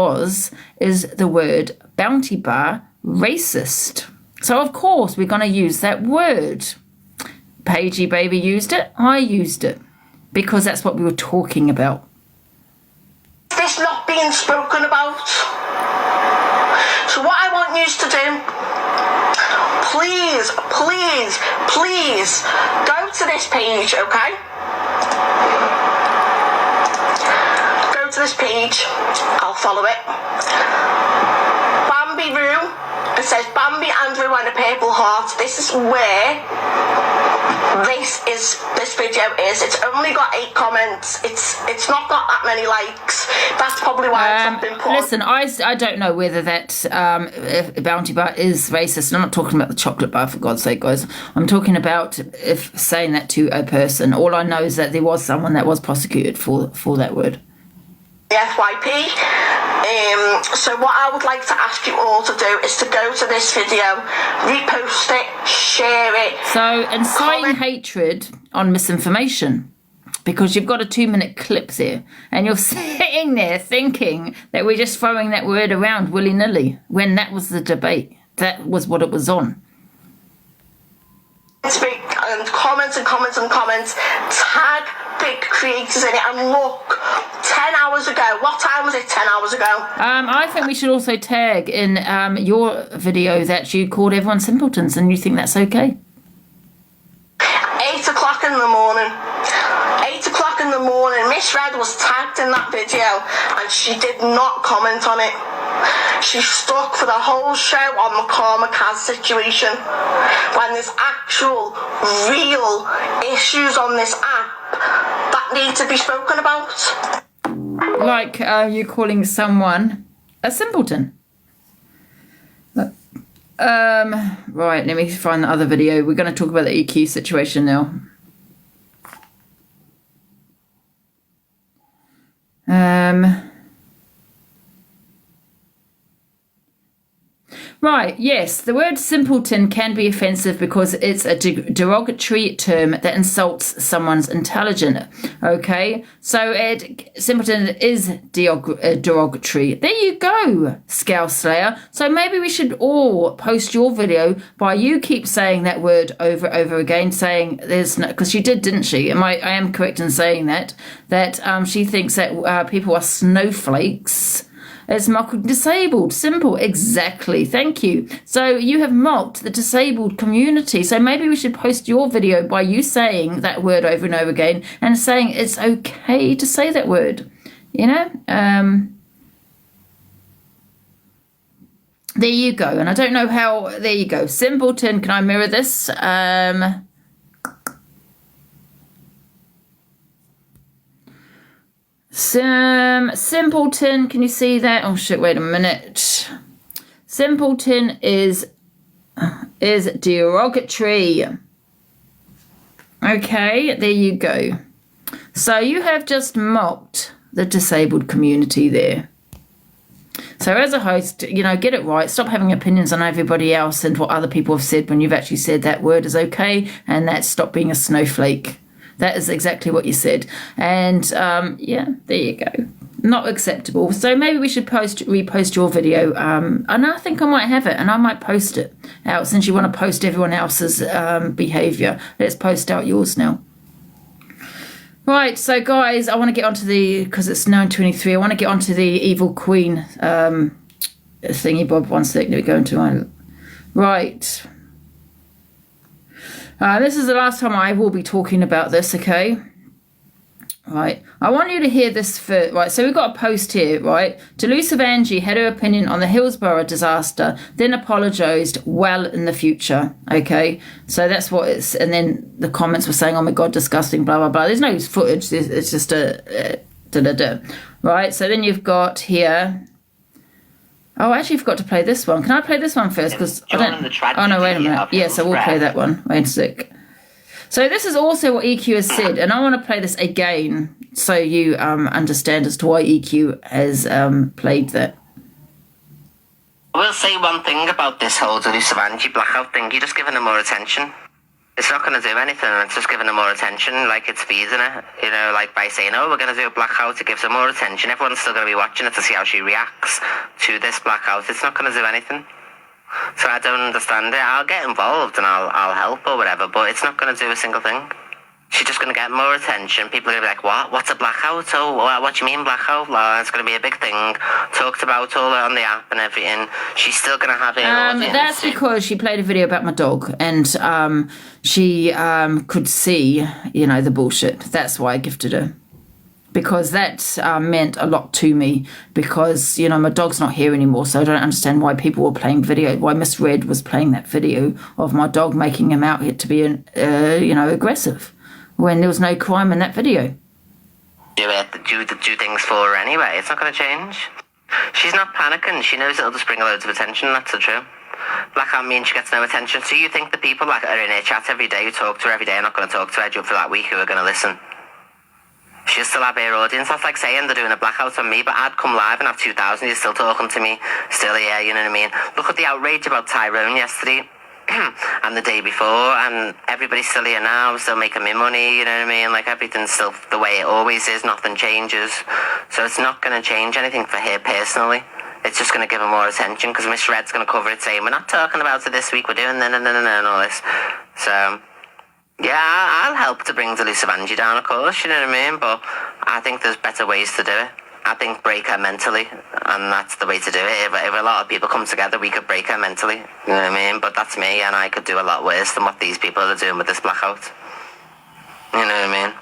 is the word bounty bar racist. So, of course, we're going to use that word. Paigey Baby used it. I used it. Because that's what we were talking about. This not being spoken about. So what I want you to do, please go to this page, okay? Go to this page. I'll follow it. Bambi Roo. It says Bambi, Andrew and a purple heart. This is where this video is. It's only got 8 comments. It's not got that many likes. That's probably why it's not been put. Listen, I don't know whether that bounty bar is racist. I'm not talking about the chocolate bar, for God's sake, guys. I'm talking about if saying that to a person. All I know is that there was someone that was prosecuted for that word. The FYP. So what I would like to ask you all to do is to go to this video, repost it, share it. So inciting hatred on misinformation, because you've got a 2-minute clip there, and you're sitting there thinking that we're just throwing that word around willy-nilly, when that was the debate. That was what it was on. Speak and comments. Tag big creators in it, and look, 10 hours ago. What time was it? 10 hours ago. I think we should also tag in your video that you called everyone simpletons, and you think that's okay. 8 o'clock in the morning. 8 o'clock in the morning. Miss Red was tagged in that video, and she did not comment on it. She stuck for the whole show on the Karma Kaz situation, when there's actual, real issues on this app that need to be spoken about. Like you calling someone a simpleton. Right, let me find the other video. We're going to talk about the EQ situation now. Right, yes, the word simpleton can be offensive because it's a derogatory term that insults someone's intelligence, okay? So simpleton is derogatory. There you go, Scal Slayer. So maybe we should all post your video by you keep saying that word over and over again, saying there's no, because she did, didn't she? I am correct in saying that she thinks that people are snowflakes. It's mocking disabled. Simple. Exactly. Thank you. So you have mocked the disabled community. So maybe we should post your video by you saying that word over and over again and saying it's okay to say that word. You know? There you go. And I don't know how... There you go. Simpleton. Can I mirror this? Simpleton, can you see that? Oh shit, wait a minute. Simpleton is derogatory. Okay, there you go. So you have just mocked the disabled community there. So as a host, get it right. Stop having opinions on everybody else and what other people have said when you've actually said that word is okay, and that's stop being a snowflake. That is exactly what you said. And yeah, there you go. Not acceptable. So maybe we should repost your video. And I think I might have it, and I might post it out. Since you want to post everyone else's behaviour, let's post out yours now. Right, so guys, I want to get onto because it's 9:23, I want to get onto the Evil Queen thingy bob. 1 sec, let me go into my... Right. This is the last time I will be talking about this, okay? Right, I want you to hear this first. Right, so we've got a post here, right? Delusive Angie had her opinion on the Hillsborough disaster, then apologised well in the future, okay? So that's what it's, and then the comments were saying, oh my God, disgusting, blah, blah, blah. There's no footage, it's just a da-da-da. Right, so then you've got here, oh, I actually forgot to play this one. Can I play this one first? Because I don't, oh no, wait a minute. Yes, I will play that one. Wait a sec. So this is also what EQ has said, and I want to play this again so you understand as to why EQ has played that. I will say one thing about this whole Delusive Angie blackout thing. You're just giving them more attention. It's not going to do anything, it's just giving them more attention, like it's feeding it. Like by saying, oh, we're going to do a blackout, it gives her more attention. Everyone's still going to be watching it to see how she reacts to this blackout. It's not going to do anything. So I don't understand it. I'll get involved and I'll help or whatever, but it's not going to do a single thing. She's just going to get more attention. People are going to be like, what? What's a blackout? Oh, what do you mean blackout? Well, it's going to be a big thing. Talked about all on the app and everything. She's still going to have it. That's because she played a video about my dog, and she could see, the bullshit. That's why I gifted her. Because that meant a lot to me, because, my dog's not here anymore, so I don't understand why people were playing video, why Miss Red was playing that video of my dog making him out to be, aggressive, when there was no crime in that video. You have to do things for her anyway. It's not going to change. She's not panicking. She knows it'll just bring her loads of attention, that's the truth. Blackout means she gets no attention. So you think the people that are in her chat every day, who talk to her every day, are not going to talk to her for that week, who are going to listen? She'll still have her audience. That's like saying they're doing a blackout on me, but I'd come live and have 2,000. You're still talking to me, still here, you know what I mean? Look at the outrage about Tyrone yesterday and the day before, and everybody's still here now, still making me money, you know what I mean? Like, everything's still the way it always is, nothing changes. So it's not going to change anything for her personally. It's just going to give her more attention, because Miss Red's going to cover it saying, we're not talking about it this week, we're doing and all this. So... yeah, I'll help to bring Delusive Angie down, of course, you know what I mean? But I think there's better ways to do it. I think break her mentally, and that's the way to do it. If a lot of people come together, we could break her mentally, you know what I mean? But that's me, and I could do a lot worse than what these people are doing with this blackout. You know what I mean?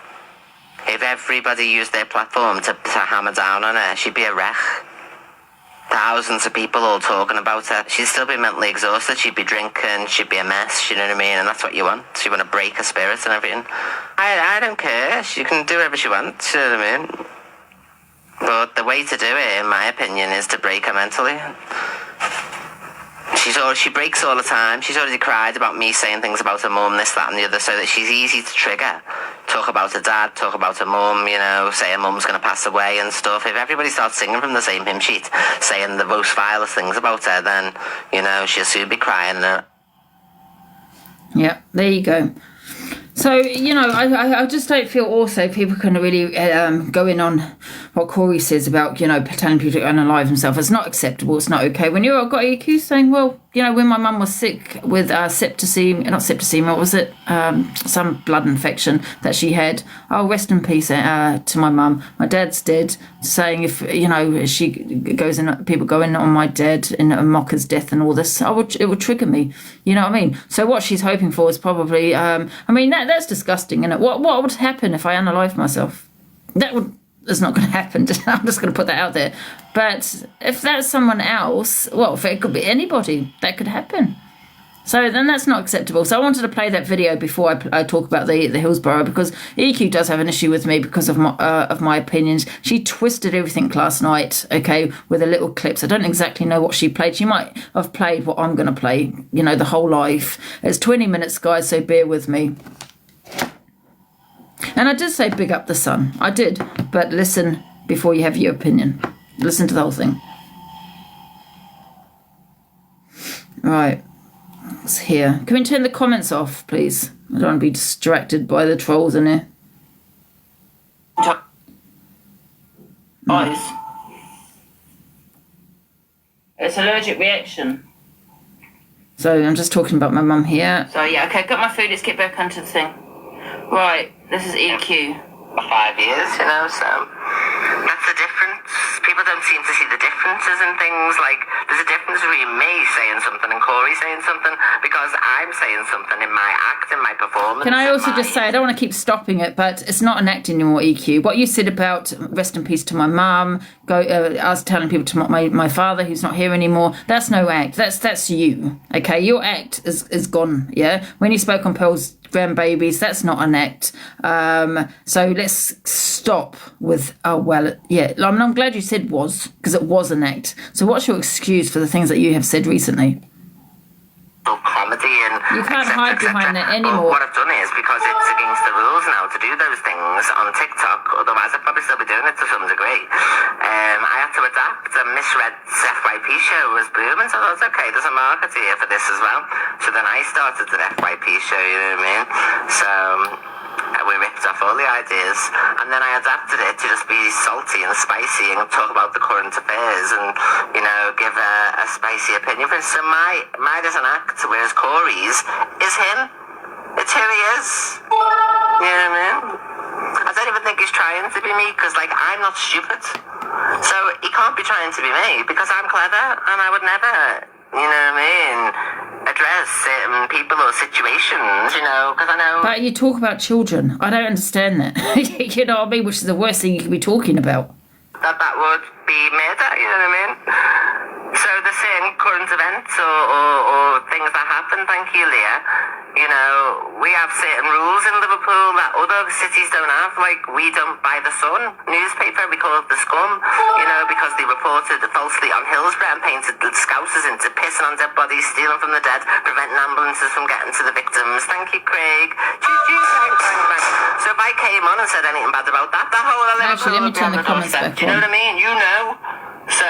If everybody used their platform to hammer down on her, she'd be a wreck. Thousands of people all talking about her. She'd still be mentally exhausted. She'd be drinking. She'd be a mess. You know what I mean? And that's what you want. So you want to break her spirit and everything. I don't care. She can do whatever she wants. You know what I mean? But the way to do it, in my opinion, is to break her mentally. She breaks all the time. She's already cried about me saying things about her mum, this, that and the other, so that she's easy to trigger. Talk about her dad, talk about her mum, say her mum's going to pass away and stuff. If everybody starts singing from the same hymn sheet, saying the most vilest things about her, then, she'll soon be crying. Yeah, there you go. So, I just don't feel also people can really go in on what Corey says about, telling people to unalive himself. It's not acceptable. It's not okay. When you've got EQ saying, well, when my mum was sick with septicemia, what was it? Some blood infection that she had. Oh, rest in peace to my mum. My dad's dead. Saying if, she goes in, people go in on my dad and mock his death and all this, it would trigger me. You know what I mean? So what she's hoping for is probably, that's disgusting, isn't it? What would happen if I unalived myself? It's not going to happen. I'm just going to put that out there. But if that's someone else, well, if it could be anybody, that could happen. So then that's not acceptable. So I wanted to play that video before I talk about the Hillsborough, because EQ does have an issue with me because of my opinions. She twisted everything last night, okay, with the little clips. I don't exactly know what she played. She might have played what I'm going to play, you know, the whole life. It's 20 minutes, guys, so bear with me. And I did say big up the sun. I did. But listen before you have your opinion. Listen to the whole thing. Right. It's here. Can we turn the comments off, please? I don't want to be distracted by the trolls in here. Eyes. It's allergic reaction. So I'm just talking about my mum here. So yeah, okay, got my food. Let's get back onto the thing. Right, this is EQ. For 5 years, you know, so that's the difference. People don't seem to see the differences in things. Like, there's a difference between me saying something and Corey saying something, because I'm saying something in my act, in my performance. Can I also just say, I don't want to keep stopping it, but it's not an act anymore, EQ. What you said about rest in peace to my mum, us telling people to my father who's not here anymore, that's no act. That's you, okay? Your act is gone, yeah? When you spoke on Pearl's grandbabies, that's not an act. So let's stop with, I'm glad you said was, because it was an act. So what's your excuse for the things that you have said recently? Comedy and you can't hide behind it But anymore. what I've done is, because it's against the rules now to do those things on TikTok, otherwise I'd probably still be doing it to some degree. I had to adapt, and Misread's FYP show was booming, so I thought, okay, there's a market here for this as well. So then I started an FYP show, you know what I mean? So we ripped off all the ideas, and then I adapted it to just be salty and spicy and talk about the current affairs and, you know, give a spicy opinion. So mine is an act, whereas Corey's is him. It's who he is. You know what I mean? I don't even think he's trying to be me, because, like, I'm not stupid. So he can't be trying to be me, because I'm clever, and I would never, you know what I mean, address certain people or situations, you know, because I know... But you talk about children. I don't understand that. You know what I mean? Which is the worst thing you could be talking about. That would be murder, you know what I mean? So the certain current events or things that happen, thank you, Leah, you know, we have certain rules in Liverpool that other cities don't have. Like, we don't buy the Sun newspaper, we call it the Scum, you know, because they reported falsely on Hillsborough and painted the Scousers into pissing on dead bodies, stealing from the dead, preventing ambulances from getting to the victims. Thank you, Craig. Bang, bang, bang. So if I came on and said anything bad about that whole Liverpool... Actually, let me turn the comments back on. Do you know what I mean? You know. So...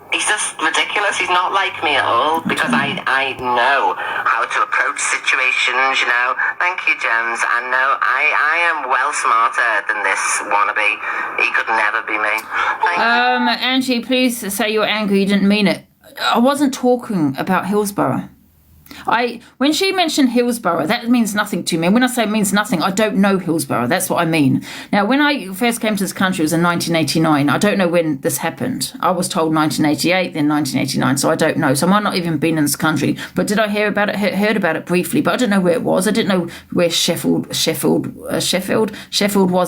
he's just ridiculous. He's not like me at all, because I know how to approach situations, you know. Thank you, James. I know I am well smarter than this wannabe. He could never be me. Angie, please say you're angry. You didn't mean it. I wasn't talking about Hillsborough. When she mentioned Hillsborough, that means nothing to me. And when I say it means nothing, I don't know Hillsborough. That's what I mean. Now, when I first came to this country, it was in 1989. I don't know when this happened. I was told 1988, then 1989, so I don't know. So I might not even been in this country. But did I hear about it? Heard about it briefly, but I didn't know where it was. I didn't know where Sheffield was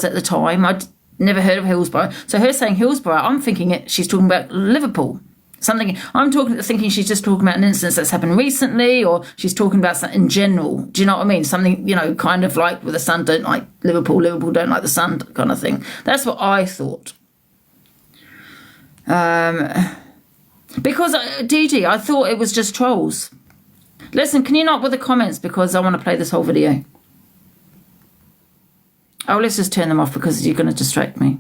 at the time. I'd never heard of Hillsborough. So her saying Hillsborough, I'm thinking she's talking about Liverpool. I'm thinking she's just talking about an instance that's happened recently, or she's talking about something in general. Do you know what I mean? Something, you know, kind of like with the Sun don't like Liverpool don't like the Sun kind of thing. That's what I thought. Because, DG, I thought it was just trolls. Listen, can you not with the comments, because I want to play this whole video. Oh, let's just turn them off because you're going to distract me.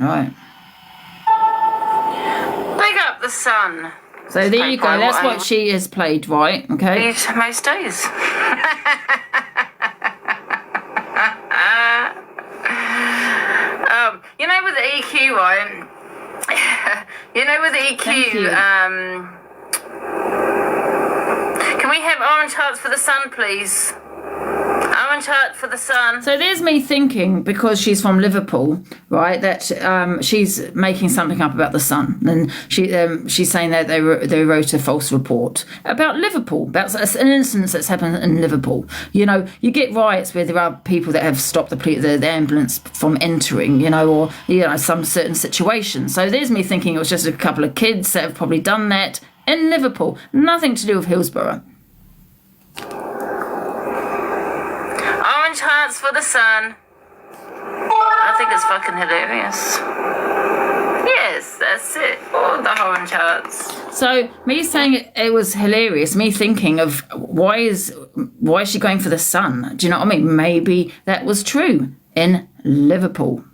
Right. Big up the Sun. So there you go. That's what she has played, right? Okay. Most days. You know, with the EQ, right? You know, with the EQ, can we have orange hearts for the Sun, please? Orange Orange heart for the sun. So there's me thinking, because she's from Liverpool, right, that she's making something up about the Sun. And she's saying that they wrote a false report about Liverpool, about an incident that's happened in Liverpool. You know, you get riots where there are people that have stopped the ambulance from entering, you know, or, you know, some certain situation. So there's me thinking it was just a couple of kids that have probably done that in Liverpool. Nothing to do with Hillsborough. Orange hearts for the sun. I think it's fucking hilarious. Yes, that's it. All the orange hearts. So me saying it was hilarious, me thinking of why is she going for the Sun? Do you know what I mean? Maybe that was true in Liverpool.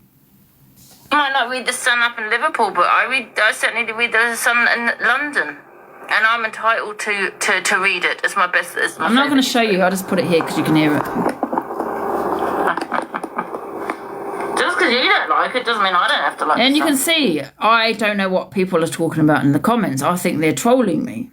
I might not read the Sun up in Liverpool, but I certainly read the Sun in London. And I'm entitled to read it. It's my best. I'm not going to show you. I'll just put it here because you can hear it. Just because you don't like it doesn't mean I don't have to like it. And you can see, I don't know what people are talking about in the comments. I think they're trolling me.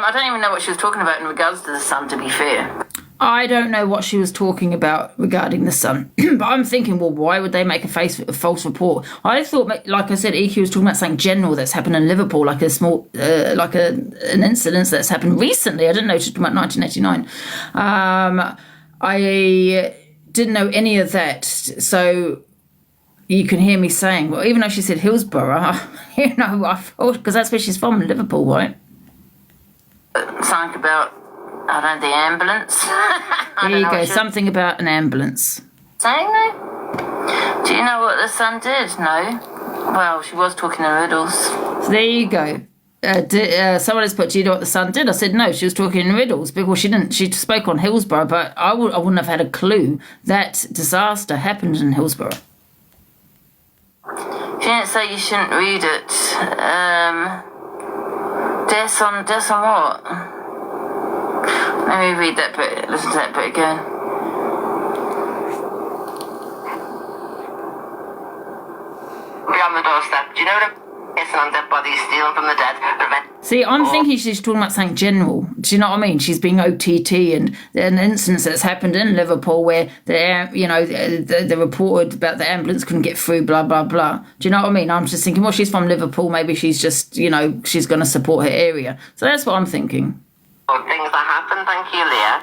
I don't even know what she was talking about in regards to the Sun, to be fair. I don't know what she was talking about regarding the Sun. But I'm thinking, well, why would they make a false report? I thought, like I said, EQ was talking about something general that's happened in Liverpool, like a small, an incident that's happened recently. I didn't know she was talking about 1989. I didn't know any of that. So you can hear me saying, well, even though she said Hillsborough, you know, I thought, because that's where she's from, Liverpool, right? Something about, I don't know, the ambulance. There you go, something about an ambulance. Saying no? Do you know what the Sun did? No. Well, she was talking in riddles. So there you go. Someone has put, do you know what the Sun did? I said no, she was talking in riddles because she didn't. She spoke on Hillsborough, but I wouldn't have had a clue that disaster happened in Hillsborough. She didn't say you shouldn't read it. Death on what? Let me read that bit, listen to that bit again. Beyond the doorstep. Do you know what it's on dead bodies stealing from the dead? See, I'm thinking she's talking about something general. Do you know what I mean? She's being OTT, and an instance that's happened in Liverpool where they reported about the ambulance couldn't get through, blah, blah, blah. Do you know what I mean? I'm just thinking, well, she's from Liverpool. Maybe she's just, you know, she's going to support her area. So that's what I'm thinking. Things that happen, thank you, Leah.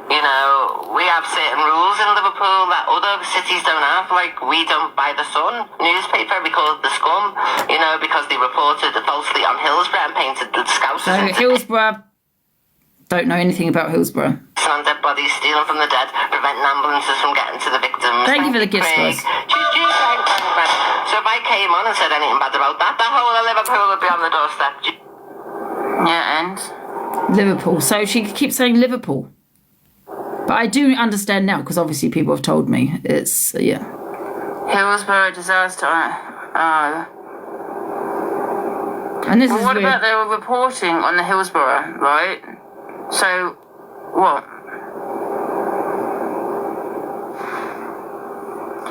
You know, we have certain rules in Liverpool that other cities don't have. Like, we don't buy the Sun newspaper, we call it the Scum, you know, because they reported falsely on Hillsborough and painted the Scousers. So Hillsborough, don't know anything about Hillsborough. On dead bodies stealing from the dead, preventing ambulances from getting to the victims. Thank you for the gifts, guys. So if I came on and said anything bad about that, the whole of Liverpool would be on the doorstep. Yeah, and? Liverpool. So she keeps saying Liverpool. But I do understand now, because obviously people have told me. It's, yeah. Hillsborough disaster. Oh. And this well, is what weird. about they were reporting on the Hillsborough, right? So, what?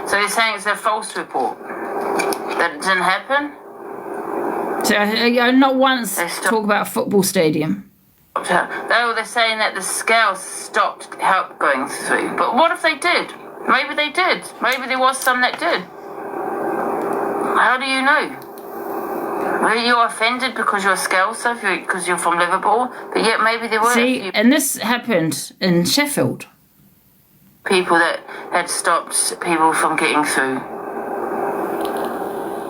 So you're saying it's a false report? That it didn't happen? So, not once talk about a football stadium. They're saying that the Scal stopped help going through. But what if they did? Maybe they did. Maybe there was some that did. How do you know? Were you offended because you're a Scalcer, because you're from Liverpool? But yet maybe there were See, and this happened in Sheffield. People that had stopped people from getting through.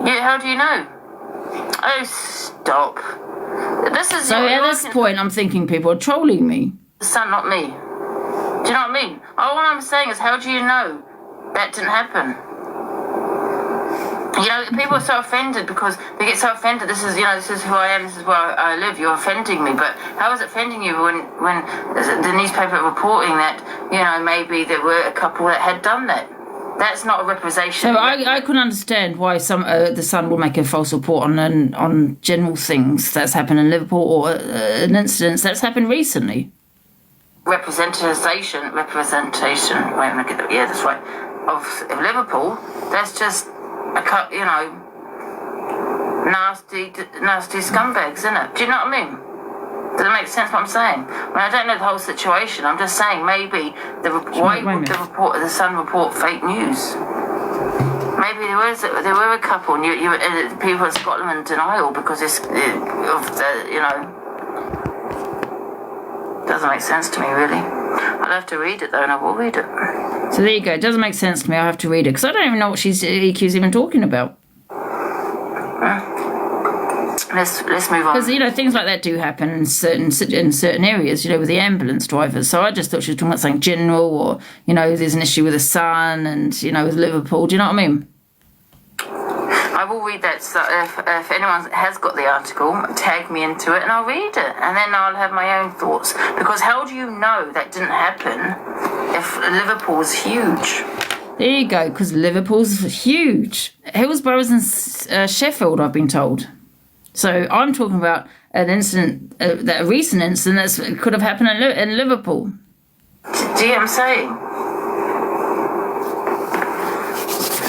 Yeah, how do you know? Oh, stop. This is so at this point, I'm thinking people are trolling me. The Sun, not me. Do you know what I mean? All I'm saying is, how do you know that didn't happen? You know, people are so offended because they get so offended. This is, you know, this is who I am. This is where I live. You're offending me, but how is it offending you when the newspaper reporting that, you know, maybe there were a couple that had done that? That's not a representation. So I couldn't understand why the Sun will make a false report on general things that's happened in Liverpool or an incident that's happened recently. Representation. Wait, I'm gonna get that. Yeah, that's right. Of Liverpool. That's just you know. nasty scumbags, isn't it? Do you know what I mean? Does it make sense what I'm saying? I mean, I don't know the whole situation. I'm just saying maybe why would the Sun report fake news? Maybe there were a couple, and people in Scotland in denial because doesn't make sense to me really. I'll have to read it though, and I will read it. So there you go. It doesn't make sense to me. I have to read it because I don't even know what EQ's even talking about. Let's move on. Because things like that do happen in certain areas. With the ambulance drivers. So I just thought she was talking about something general, or there's an issue with the Sun and with Liverpool. Do you know what I mean? I will read that. So if anyone has got the article, tag me into it, and I'll read it, and then I'll have my own thoughts. Because how do you know that didn't happen if Liverpool's huge? There you go. Because Liverpool's huge. Hillsborough and Sheffield, I've been told. So I'm talking about an incident, a recent incident that could have happened in Liverpool. Do you get what I'm saying?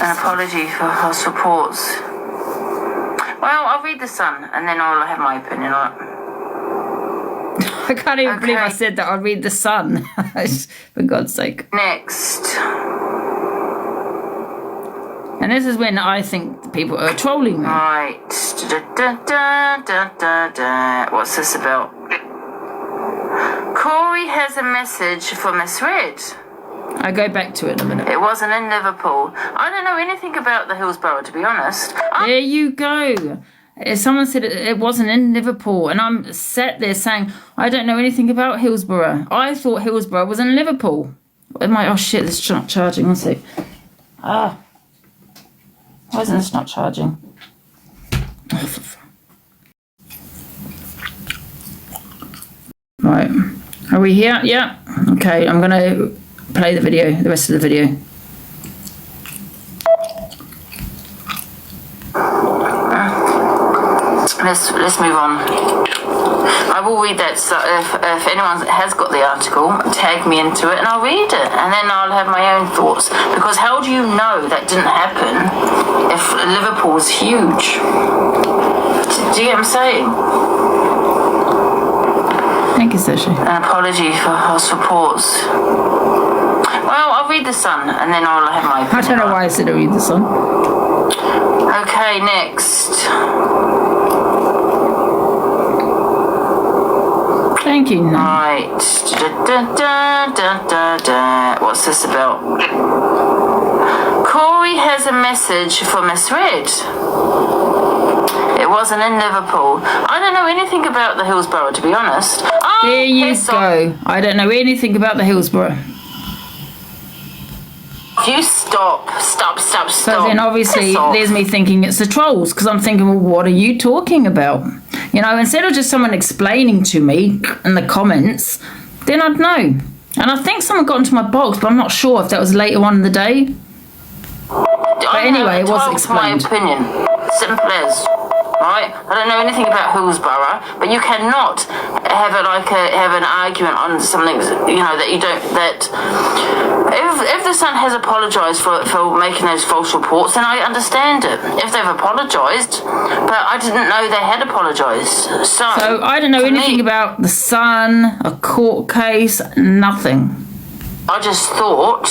An apology for false reports. Well, I'll read the Sun and then I'll have my opinion on it. I can't even believe I said that. I'll read the Sun. For God's sake. Next. And this is when I think people are trolling me. Right. What's this about? Corey has a message for Miss Red. I go back to it in a minute. It wasn't in Liverpool. I don't know anything about the Hillsborough, to be honest. There you go. Someone said it wasn't in Liverpool, and I'm sat there saying, I don't know anything about Hillsborough. I thought Hillsborough was in Liverpool. Oh shit, this is not charging. One sec. Why isn't this not charging? Right. Are we here? Yeah. Okay, I'm going to play the rest of the video. Let's move on. I will read that. So if anyone has got the article, tag me into it and I'll read it, and then I'll have my own thoughts. Because how do you know that didn't happen if Liverpool's huge? Do you get what I'm saying? Thank you, Sashi. An apology for false reports. Well, I'll read the Sun and then I'll have my opinion. I don't know why I said I'll read the Sun. Okay, next. Thank you. Right. What's this about? Corey has a message for Miss Red. It wasn't in Liverpool. I don't know anything about the Hillsborough, to be honest. There you go. I don't know anything about the Hillsborough. You stop. So then obviously there's me thinking it's the trolls, because I'm thinking, well, what are you talking about? Instead of just someone explaining to me in the comments, then I'd know. And I think someone got into my box, but I'm not sure if that was later on in the day. But anyway, it was explained. My opinion. Simple as. Right? I don't know anything about Hillsborough, but you cannot have an argument on something that you don't. That if the Sun has apologised for making those false reports, then I understand it. If they've apologised, but I didn't know they had apologised. So I don't know anything about the Sun, a court case, nothing. I just thought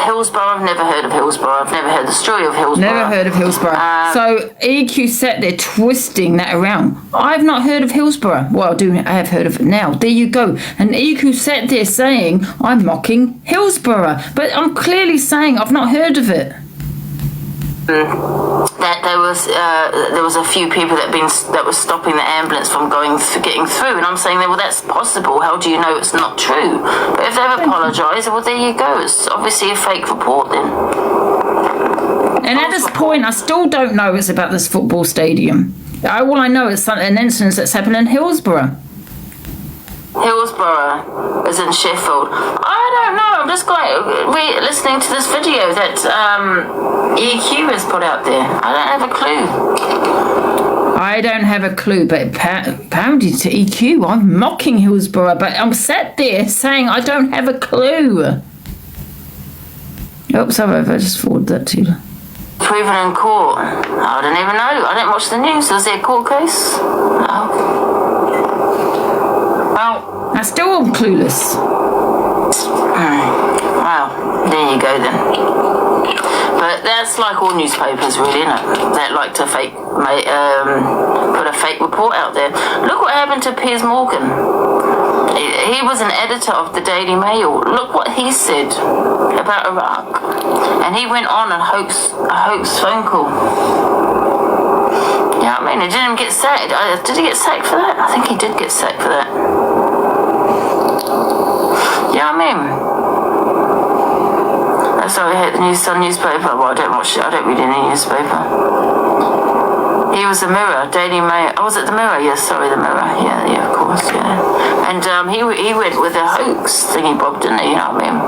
Hillsborough. I've never heard of Hillsborough. I've never heard the story of Hillsborough. Never heard of Hillsborough. So EQ sat there twisting that around. I've not heard of Hillsborough. Well, I have heard of it now. There you go. And EQ sat there saying I'm mocking Hillsborough, but I'm clearly saying I've not heard of it. That there was a few people that were stopping the ambulance from getting through, and I'm saying, well, that's possible. How do you know it's not true? But if they've apologised, well, there you go. It's obviously a fake report then. And at this point, I still don't know it's about this football stadium. All I know is an incident that's happened in Hillsborough. Hillsborough is in Sheffield. I don't know. I'm just listening to this video that EQ has put out there. I don't have a clue. I don't have a clue, but apparently to EQ, I'm mocking Hillsborough, but I'm sat there saying I don't have a clue. Oops, I just forwarded that to you. Proven in court. I don't even know. I don't watch the news. Is it a court case? No. Well, I'm still clueless. Well, there you go then. But that's like all newspapers, really, isn't it? That like to put a fake report out there. Look what happened to Piers Morgan. He was an editor of the Daily Mail. Look what he said about Iraq. And he went on and hoaxed a hoax phone call. You know what I mean? He didn't get sacked. Did he get sacked for that? I think he did get sacked for that. You know what I mean? That's why we hate the newspaper. Well, I don't watch it. I don't read any newspaper. He was the Mirror, Daily Mail. Oh, was it the Mirror? Yes, sorry, the Mirror. Yeah, of course, yeah. And he went with a hoax thingy bob, didn't he? You know what I mean?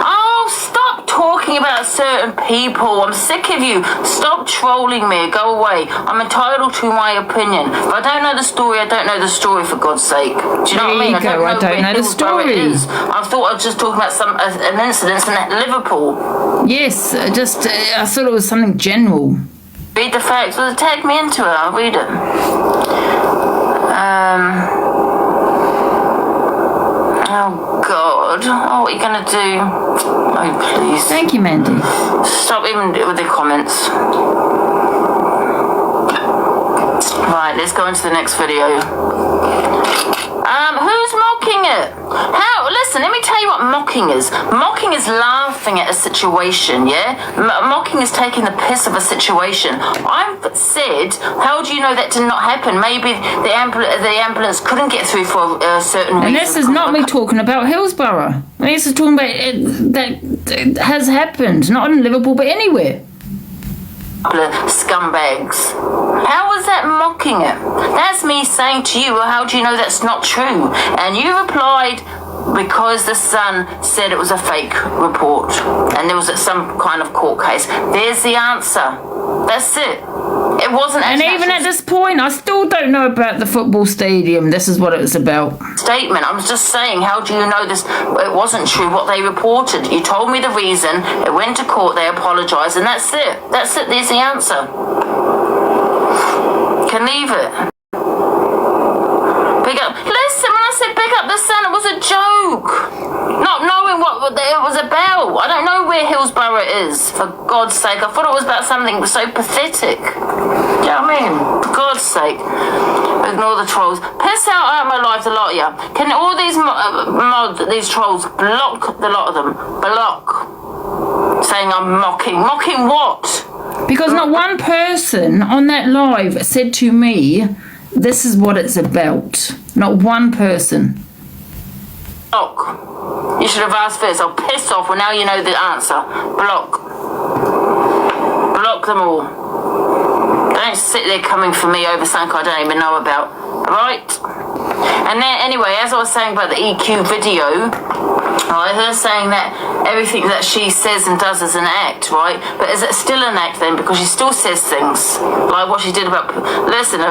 Oh, stop talking about certain people. I'm sick of you. Stop trolling me. Go away. I'm entitled to my opinion. If I don't know the story, I don't know the story, for God's sake. Do you know what I mean? I don't know the story. I thought I was just talking about an incident in Liverpool. Yes, just I thought it was something general. Read the facts. Well, tag me into it. I'll read it. Oh, God. Oh, what are you going to do? Oh, please. Thank you, Mandy. Stop even with the comments. Right, let's go into the next video. Who's mocking it? How? Listen, let me tell you what mocking is. Mocking is laughing at a situation, yeah? Mocking is taking the piss of a situation. I've said, how do you know that did not happen? Maybe the ambulance couldn't get through for a certain reason. And this is not me talking about Hillsborough. This is talking about that has happened, not in Liverpool, but anywhere. Scumbags. How was that mocking it? That's me saying to you, well, how do you know that's not true? And you replied, because the Sun said it was a fake report and there was some kind of court case. There's the answer. That's it. It wasn't. And even at this point, I still don't know about the football stadium. This is what it was about. Statement. I'm just saying, how do you know this? It wasn't true what they reported. You told me the reason. It went to court. They apologised, and that's it. That's it. There's the answer. Can leave it. Big up. Listen, when I said big up the Sun, it was a joke. Not knowing what it was about. I don't know where Hillsborough is, for God's sake. I thought it was about something so pathetic. Do you know what I mean? For God's sake. Ignore the trolls. Piss out of my life, the lot of you. Can all these these trolls block the lot of them? Block. Saying I'm mocking. Mocking what? Because not one person on that live said to me, this is what it's about. Not one person. Block. You should have asked first. I'll piss off. Well, now you know the answer. Block. Block them all. Don't sit there coming for me over something I don't even know about. Alright? And then, anyway, as I was saying about the EQ video, right, her saying that everything that she says and does is an act, right? But is it still an act then? Because she still says things like what she did about... Listen,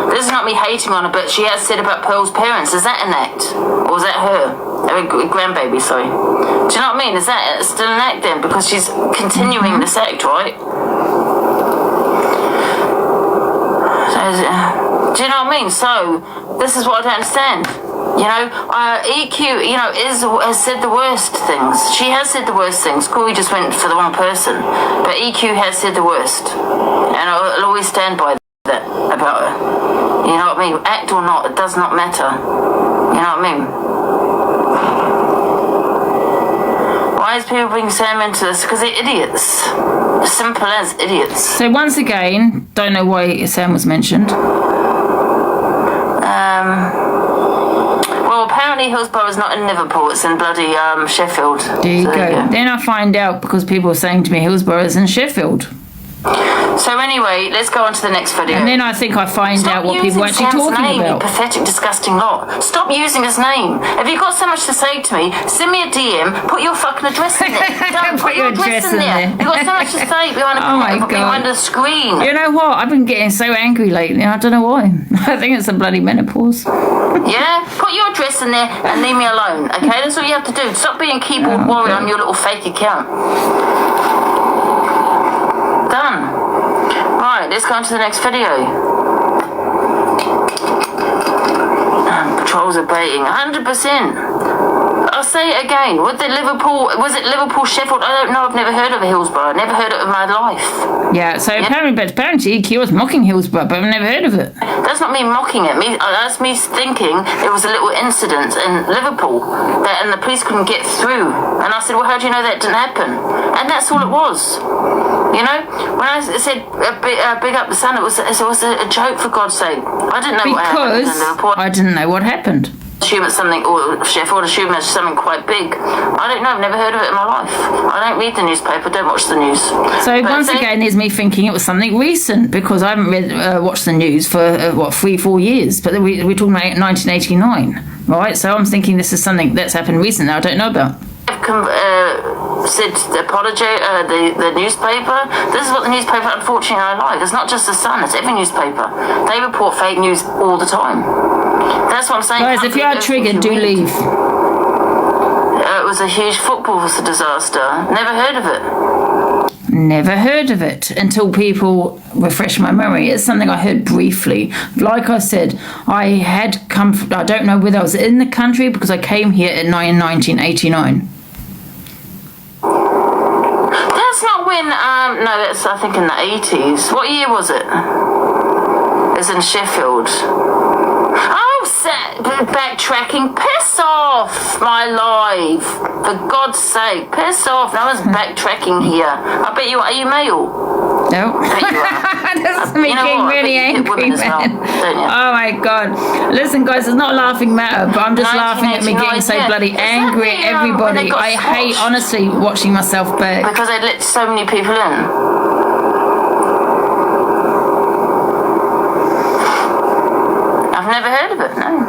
this is not me hating on her, but she has said about Pearl's parents. Is that an act? Or is that her? Her grandbaby, sorry. Do you know what I mean? Is that still an act then? Because she's continuing this act, right? Do you know what I mean? So, this is what I don't understand. You know, EQ, you know, has said the worst things. She has said the worst things. Corey just went for the wrong person. But EQ has said the worst. And I'll always stand by that about her. You know what I mean? Act or not, it does not matter. You know what I mean? Why is people bringing Sam into this? Because they're idiots. As simple as idiots. So once again, don't know why Sam was mentioned. Well, apparently Hillsborough is not in Liverpool, it's in bloody Sheffield. There you go. Then I find out because people are saying to me Hillsborough is in Sheffield. So anyway, let's go on to the next video. And then I think I find out what people are actually talking name, about. You pathetic, disgusting lot. Stop using his name. If you've got so much to say to me, send me a DM. Put your fucking address in there. Don't Put your address in there. You've got so much to say behind the screen. You know what? I've been getting so angry lately. I don't know why. I think it's the bloody menopause. Yeah? Put your address in there and leave me alone. Okay? That's what you have to do. Stop being keyboard warrior on your little fake account. Done. Right, let's go on to the next video. Patrols are baiting 100%. I'll say it again. Was it Liverpool, Sheffield? I don't know. I've never heard of a Hillsborough. Never heard of it in my life. Yeah, so apparently EQ was mocking Hillsborough, but I've never heard of it. That's not me mocking it. That's me thinking there was a little incident in Liverpool and the police couldn't get through. And I said, well, how do you know that didn't happen? And that's all it was. You know, when I said big up the sun, it was a joke, for God's sake. I didn't know what happened in Liverpool. I didn't know what happened. Assume it's something, or Sheffield, assume it's something quite big. I don't know, I've never heard of it in my life. I don't read the newspaper, don't watch the news. So once again, there's me thinking it was something recent, because I haven't watched the news for, 3-4 years, but we're talking about 1989, right? So I'm thinking this is something that's happened recently I don't know about. Said the newspaper. This is what the newspaper unfortunately are like. It's not just the Sun, it's every newspaper. They report fake news all the time. That's what I'm saying. Guys, if you are triggered, do leave. It was a huge football disaster. Never heard of it. Never heard of it until people refresh my memory. It's something I heard briefly. Like I said, I don't know whether I was in the country because I came here in 1989. That's not when, no, that's I think in the 80s. What year was it? It's in Sheffield. Backtracking. Piss off, my life. For God's sake, piss off. No one's backtracking here. I bet you are. Are you male? No. That's making really angry, man. Oh my God. Listen, guys, it's not a laughing matter, but I'm just laughing at me getting so bloody angry at everybody. I hate, honestly, watching myself back. Because they let so many people in. I've never heard of it, no.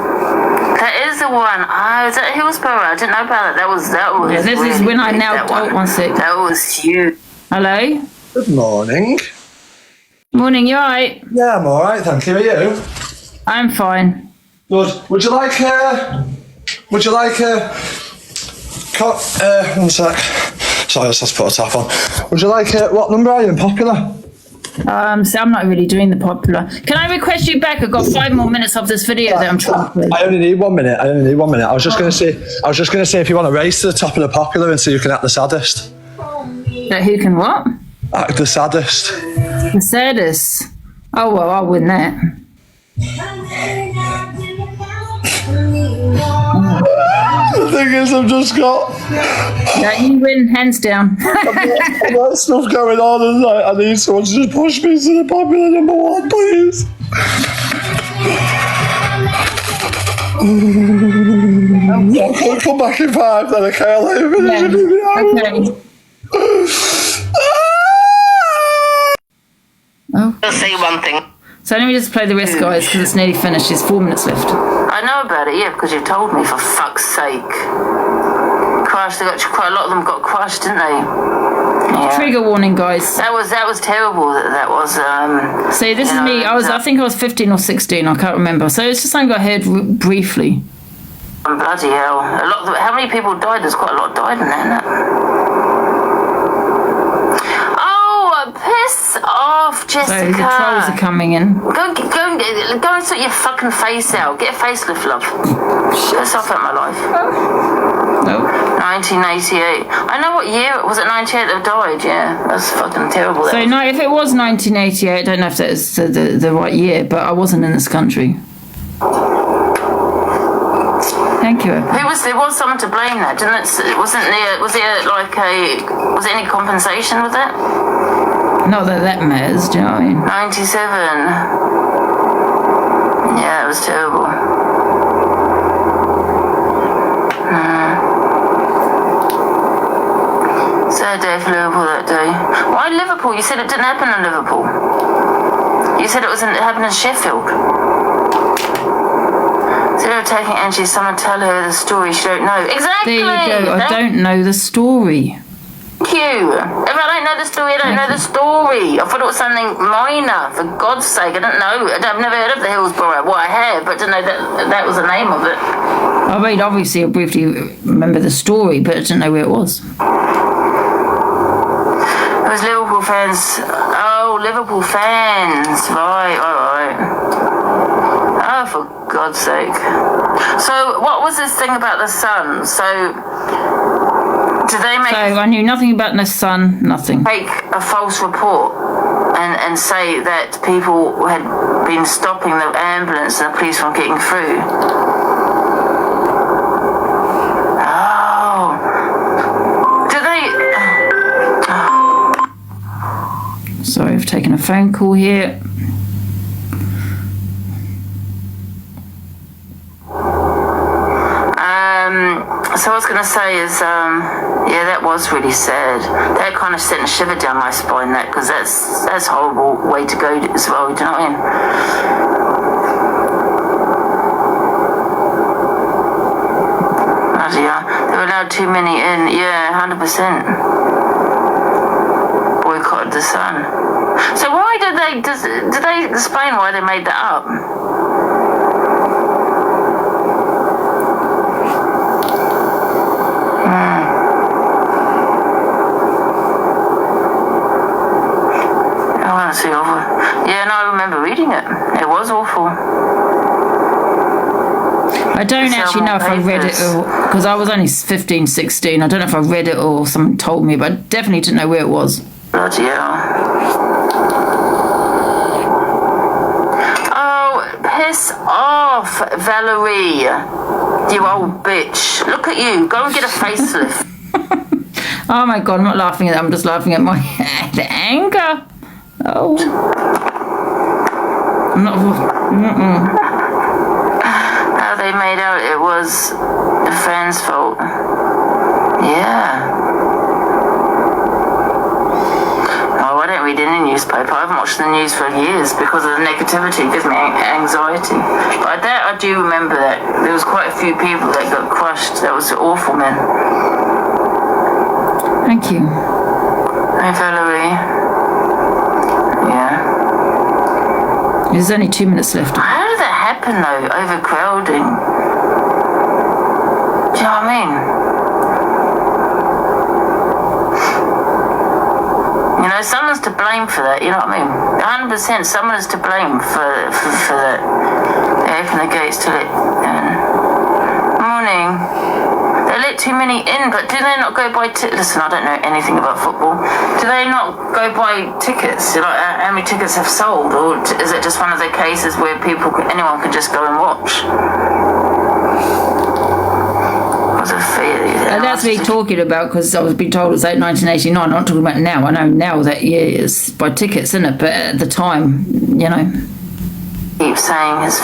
That is the one. Oh, is that Hillsborough? I didn't know about it. That was yeah, this really is when I now... Oh, 1 sec. That was huge. Hello? Good morning. Morning, you alright? Yeah, I'm alright, thank you. Are you? I'm fine. Good. Would you like one sec. Sorry, I just have to put a tap on. Would you like what number are you in Popular? So I'm not really doing the Popular. Can I request you back? I've got 5 more minutes of this video that I'm trying to play. I only need 1 minute. I was just going to say if you want to race to the top of the Popular and see who can act the saddest. Who can what? Act the saddest. The saddest. Oh well, I'll win that. The thing is, I've just got... Yeah, you win, hands down. I've got stuff going on and I need someone to just push me to the Popular number 1, please. I'll come back in 5 then, okay? I'll let you finish. Okay. Oh. I'll say one thing. So let me just play the rest, guys, because it's nearly finished. There's 4 minutes left. I know about it, yeah, because you told me, for fuck's sake. Crushed, quite a lot of them got crushed, didn't they? Yeah. Trigger warning, guys. That was terrible. That was. See, this is me. I think I was 15 or 16. I can't remember. So it's just something I heard briefly. Bloody hell! How many people died? There's quite a lot died in there, isn't it? Piss off, Jessica. So the trolls are coming in. Go and sort your fucking face out. Get a facelift, love. Piss off out my life. No. 1988. I know what year. Was it 98 that died? Yeah. That's fucking terrible. So no, if it was 1988, I don't know if that's the right year, but I wasn't in this country. Thank you. There was someone to blame that, didn't it? Was there any compensation with that? Not that matters, do you know what I mean? 97. Yeah, it was terrible. Sad day for Liverpool that day. Why Why Liverpool? You said it didn't happen in Liverpool. You said it happened in Sheffield. Instead of taking Angie, someone tell her the story she don't know. Exactly. There you go. I don't know the story. Thank you. If I don't know the story, I don't know the story. I thought it was something minor. For God's sake, I don't know. I've never heard of the Hillsborough. Well, I have, but I didn't know that was the name of it. I mean, obviously, I briefly remember the story, but I didn't know where it was. It was Liverpool fans. Oh, Liverpool fans. Right. Oh, for God's sake. So, what was this thing about the sun? So, did they make... So, I knew nothing about the sun, nothing. Make a false report and say that people had been stopping the ambulance and the police from getting through? Oh. Did they... Sorry, I've taken a phone call here. So what I was going to say is, yeah, that was really sad. That kind of sent a shiver down my spine, that, because that's a horrible way to go as well, do you know what I mean? Oh dear, they were allowed too many in, yeah, 100%. Boycotted the sun. So why did they explain why they made that up? Yeah, no, I remember reading it. It was awful. I don't actually know if I read it because I was only 15, 16. I don't know if I read it or someone told me, but I definitely didn't know where it was. Bloody hell. Oh, piss off, Valerie. You old bitch. Look at you. Go and get a facelift. Oh my God, I'm not laughing at that. I'm just laughing at my the anger. Oh. I'm not... How they made out it was the fans' fault. Yeah. Oh, I don't read any newspaper. I haven't watched the news for years because of the negativity. It gives me anxiety. But I do remember that there was quite a few people that got crushed. That was awful, man. Thank you. Hi, Valerie. Yeah. There's only 2 minutes left. How did that happen though? Overcrowding. Do you know what I mean? You know, someone's to blame for that. You know what I mean? 100%. Someone is to blame for that. They open the gates to let. Morning. They let too many in, but do they not go buy listen, I don't know anything about football. Do they not go buy tickets? Like, how many tickets have sold? Or is it just one of the cases where anyone can just go and watch? And that's what he's talking about, because I was being told it was 1989. I'm not talking about now. I know now that, yeah, it's by tickets, isn't it? But at the time, you know. Keep saying his...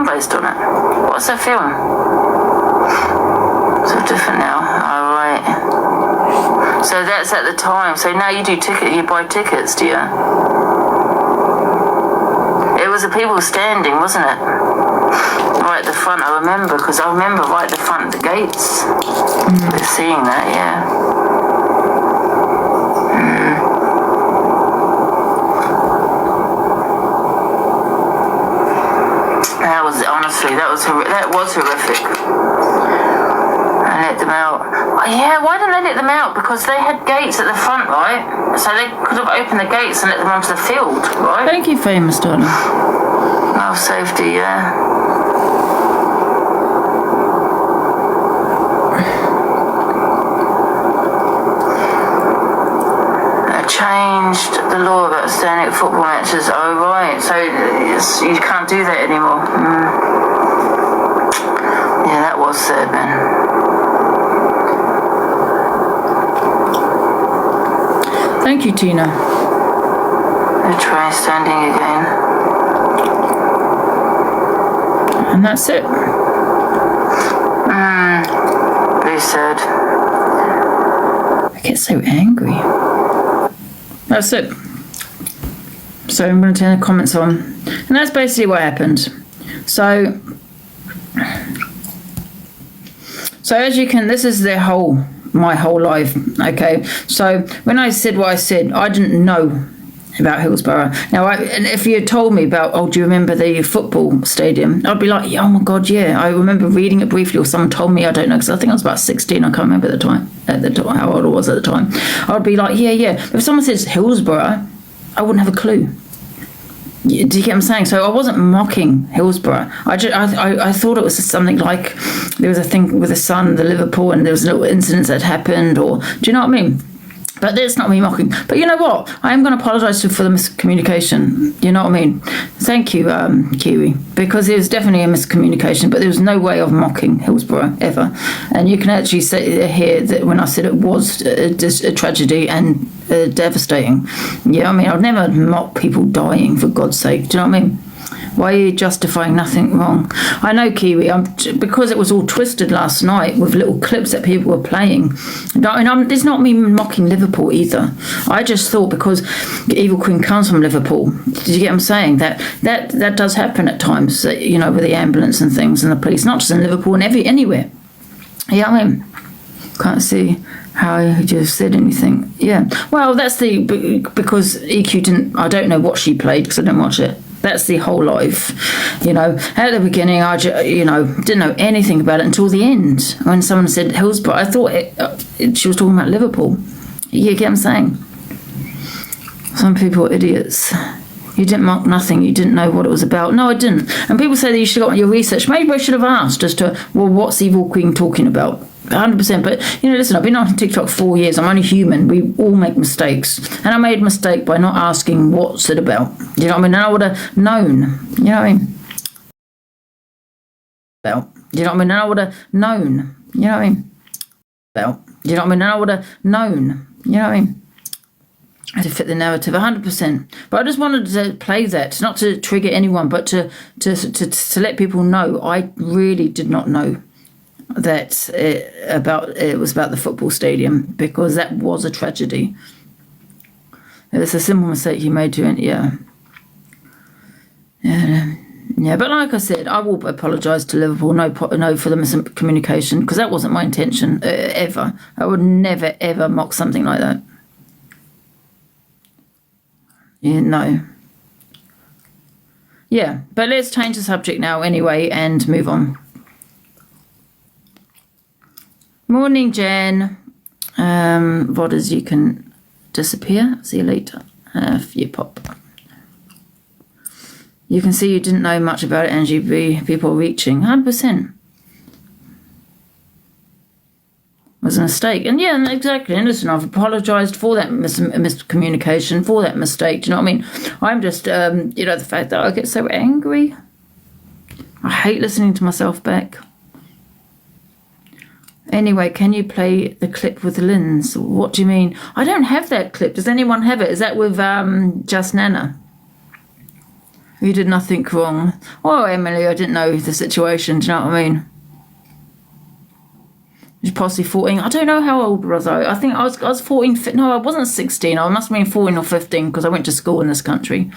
based on it. What's the film? So different now. Alright. So that's at the time. So now you buy tickets, do you? It was the people standing, wasn't it? Right at the front, I remember, because I remember right at the front of the gates. Seeing that, yeah. That was horrific. I let them out. Oh, yeah, why didn't they let them out? Because they had gates at the front, right? So they could have opened the gates and let them onto the field, right? Thank you, famous darling. Oh, safety, yeah. Changed the law about standing at football matches. Oh, right. So you can't do that anymore. Yeah, that was sad, man. Thank you, Tina. The train standing again. And that's it. very sad. I get so angry. That's it. So I'm going to turn the comments on. And that's basically what happened. So as you can, this is my whole life. Okay. So when I said what I said, I didn't know about Hillsborough. Now, and if you had told me about, do you remember the football stadium? I'd be like, oh my God, yeah. I remember reading it briefly, or someone told me, I don't know, because I think I was about 16. I can't remember at the time, how old I was at the time. I'd be like, yeah. But if someone says Hillsborough, I wouldn't have a clue. Do you get what I'm saying? So I wasn't mocking Hillsborough. I thought it was something like there was a thing with the Sun, the Liverpool, and there was little incidents that happened, or do you know what I mean? But that's not me mocking. But you know what? I am going to apologise for the miscommunication. You know what I mean? Thank you, Kiwi. Because there was definitely a miscommunication, but there was no way of mocking Hillsborough ever. And you can actually hear that when I said it was a tragedy and devastating. Yeah, I mean, I'd never mock people dying, for God's sake. Do you know what I mean? Why are you justifying nothing wrong? I know, Kiwi, because it was all twisted last night with little clips that people were playing. And it's not me mocking Liverpool either. I just thought because Evil Queen comes from Liverpool, did you get what I'm saying? That does happen at times, you know, with the ambulance and things and the police, not just in Liverpool and anywhere. Yeah, I mean, can't see how he just said anything. Yeah, well, that's because EQ didn't, I don't know what she played because I didn't watch it. That's the whole life, you know. At the beginning, I didn't know anything about it until the end. When someone said Hillsborough, I thought she was talking about Liverpool. You get what I'm saying? Some people are idiots. You didn't mock nothing. You didn't know what it was about. No, I didn't. And people say that you should have got your research. Maybe I should have asked as to, well, what's Evil Queen talking about? 100%. But, you know, listen, I've been on TikTok 4 years. I'm only human. We all make mistakes. And I made a mistake by not asking what's it about. You know what I mean? And I would have known. You know what I mean? You know what I mean? And I would have known. You know what I mean? You know what I mean? And I would have known. You know what I mean? I had to fit the narrative 100%. But I just wanted to play that, not to trigger anyone, but to let people know I really did not know that it was about the football stadium, because that was a tragedy. It was a simple mistake he made to it. Yeah. But like I said, I will apologise to Liverpool. No, for the miscommunication, because that wasn't my intention ever. I would never ever mock something like that. Yeah, no. Yeah, but let's change the subject now anyway and move on. Morning, Jen. Vodders, you can disappear. See you later. You pop. You can see you didn't know much about it, Angie B. People reaching. 100%. It was a mistake. And yeah, exactly. And listen, I've apologised for that miscommunication, for that mistake. Do you know what I mean? I'm just, the fact that I get so angry. I hate listening to myself back. Anyway, can you play the clip with Lynn's? What do you mean? I don't have that clip. Does anyone have it? Is that with Just Nana? You did nothing wrong. Oh, Emily, I didn't know the situation. Do you know what I mean? You're possibly 14. I don't know how old was I. I think I was 14. No, I wasn't 16. I must have been 14 or 15 because I went to school in this country.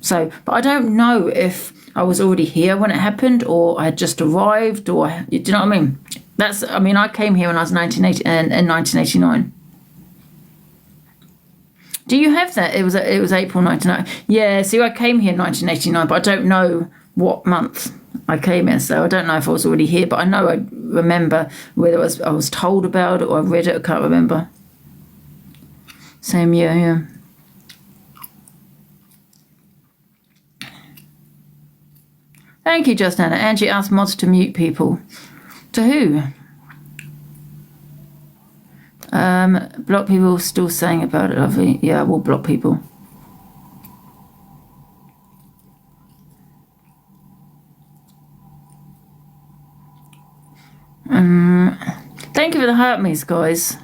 So, but I don't know if I was already here when it happened or I had just arrived or, do you know what I mean? I came here when I was 1989. Do you have that? It was April 1999. Yeah, see, I came here in 1989, but I don't know what month I came in, so I don't know if I was already here, but I know I remember whether I was told about it or I read it. I can't remember. Same year, yeah. Thank you, Just Anna. Angie asked mods to mute people. To who? Block people still saying about it, lovely. Yeah, we'll block people. Thank you for the heart me's, guys.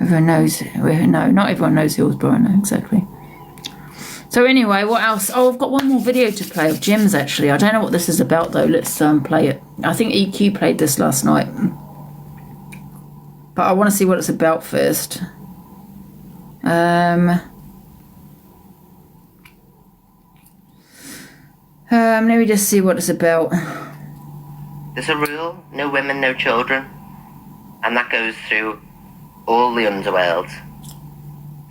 Everyone knows. No, not everyone knows Hillsborough. No, exactly. So anyway, what else? Oh, I've got one more video to play of Jim's actually. I don't know what this is about though. Let's play it. I think EQ played this last night. But I want to see what it's about first. Let me just see what it's about. There's a rule, no women, no children. And that goes through all the underworld.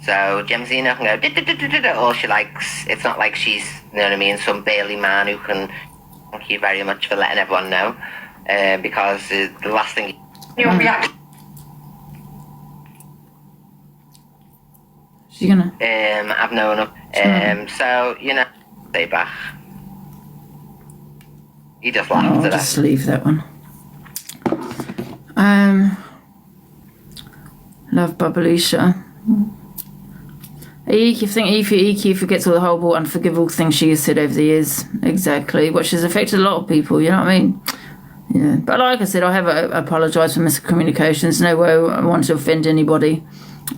So Gemsina can go all she likes. It's not like she's, you know what I mean, some burly man who can. Thank you very much for letting everyone know. Because the last thing your reaction. She's gonna. I've known her. So you know, stay back. He just laughed I'll at just her. leave that one. Love Bubbleisha. I think EQ forgets all the horrible, unforgivable things she has said over the years. Exactly. Which has affected a lot of people, you know what I mean? Yeah. But like I said, I have apologised for miscommunications. No way I want to offend anybody.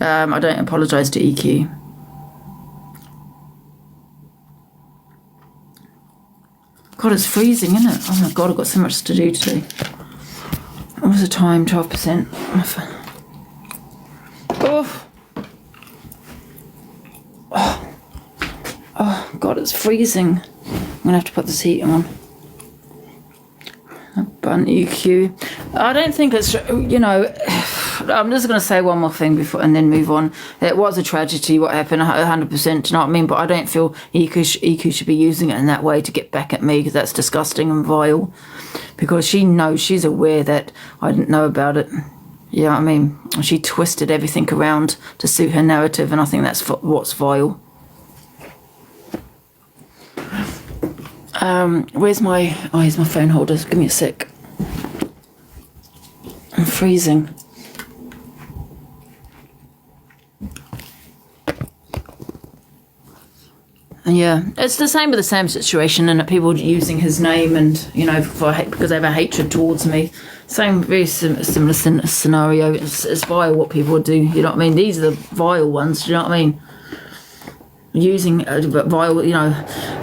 I don't apologise to EQ. God, it's freezing, isn't it? Oh my God, I've got so much to do today. What's the time? 12%. Oh. Oh, God, it's freezing. I'm going to have to put this heat on. Bun EQ. I don't think it's, you know, I'm just going to say one more thing before and then move on. It was a tragedy what happened, 100%, do you know what I mean? But I don't feel EQ should be using it in that way to get back at me, because that's disgusting and vile. Because she knows, she's aware that I didn't know about it. You know what I mean? She twisted everything around to suit her narrative, and I think that's what's vile. Here's my phone holder. Give me a sec. I'm freezing. And yeah, it's the same with the Sam situation, and people using his name and, you know, because they have a hatred towards me. Same, very similar scenario. It's vile what people do, you know what I mean? These are the vile ones, do you know what I mean? Using vile, you know,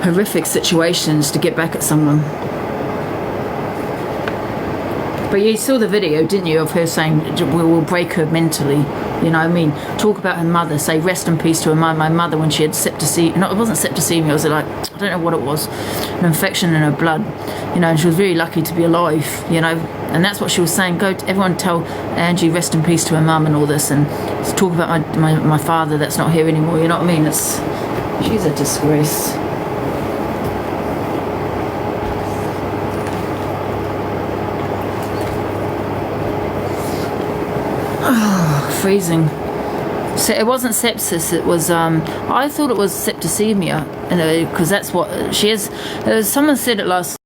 horrific situations to get back at someone. But you saw the video, didn't you, of her saying we will break her mentally. You know what I mean? Talk about her mother, say rest in peace to her mum. My mother, when she had septicemia, no, it wasn't septicemia, it was like, I don't know what it was, an infection in her blood, you know, and she was very lucky to be alive, you know, and that's what she was saying. Go, everyone tell Angie rest in peace to her mum and all this, and talk about my father that's not here anymore, you know what I mean? She's a disgrace. Freezing. So it wasn't sepsis, it was I thought it was septicemia, because that's what she is. Someone said it last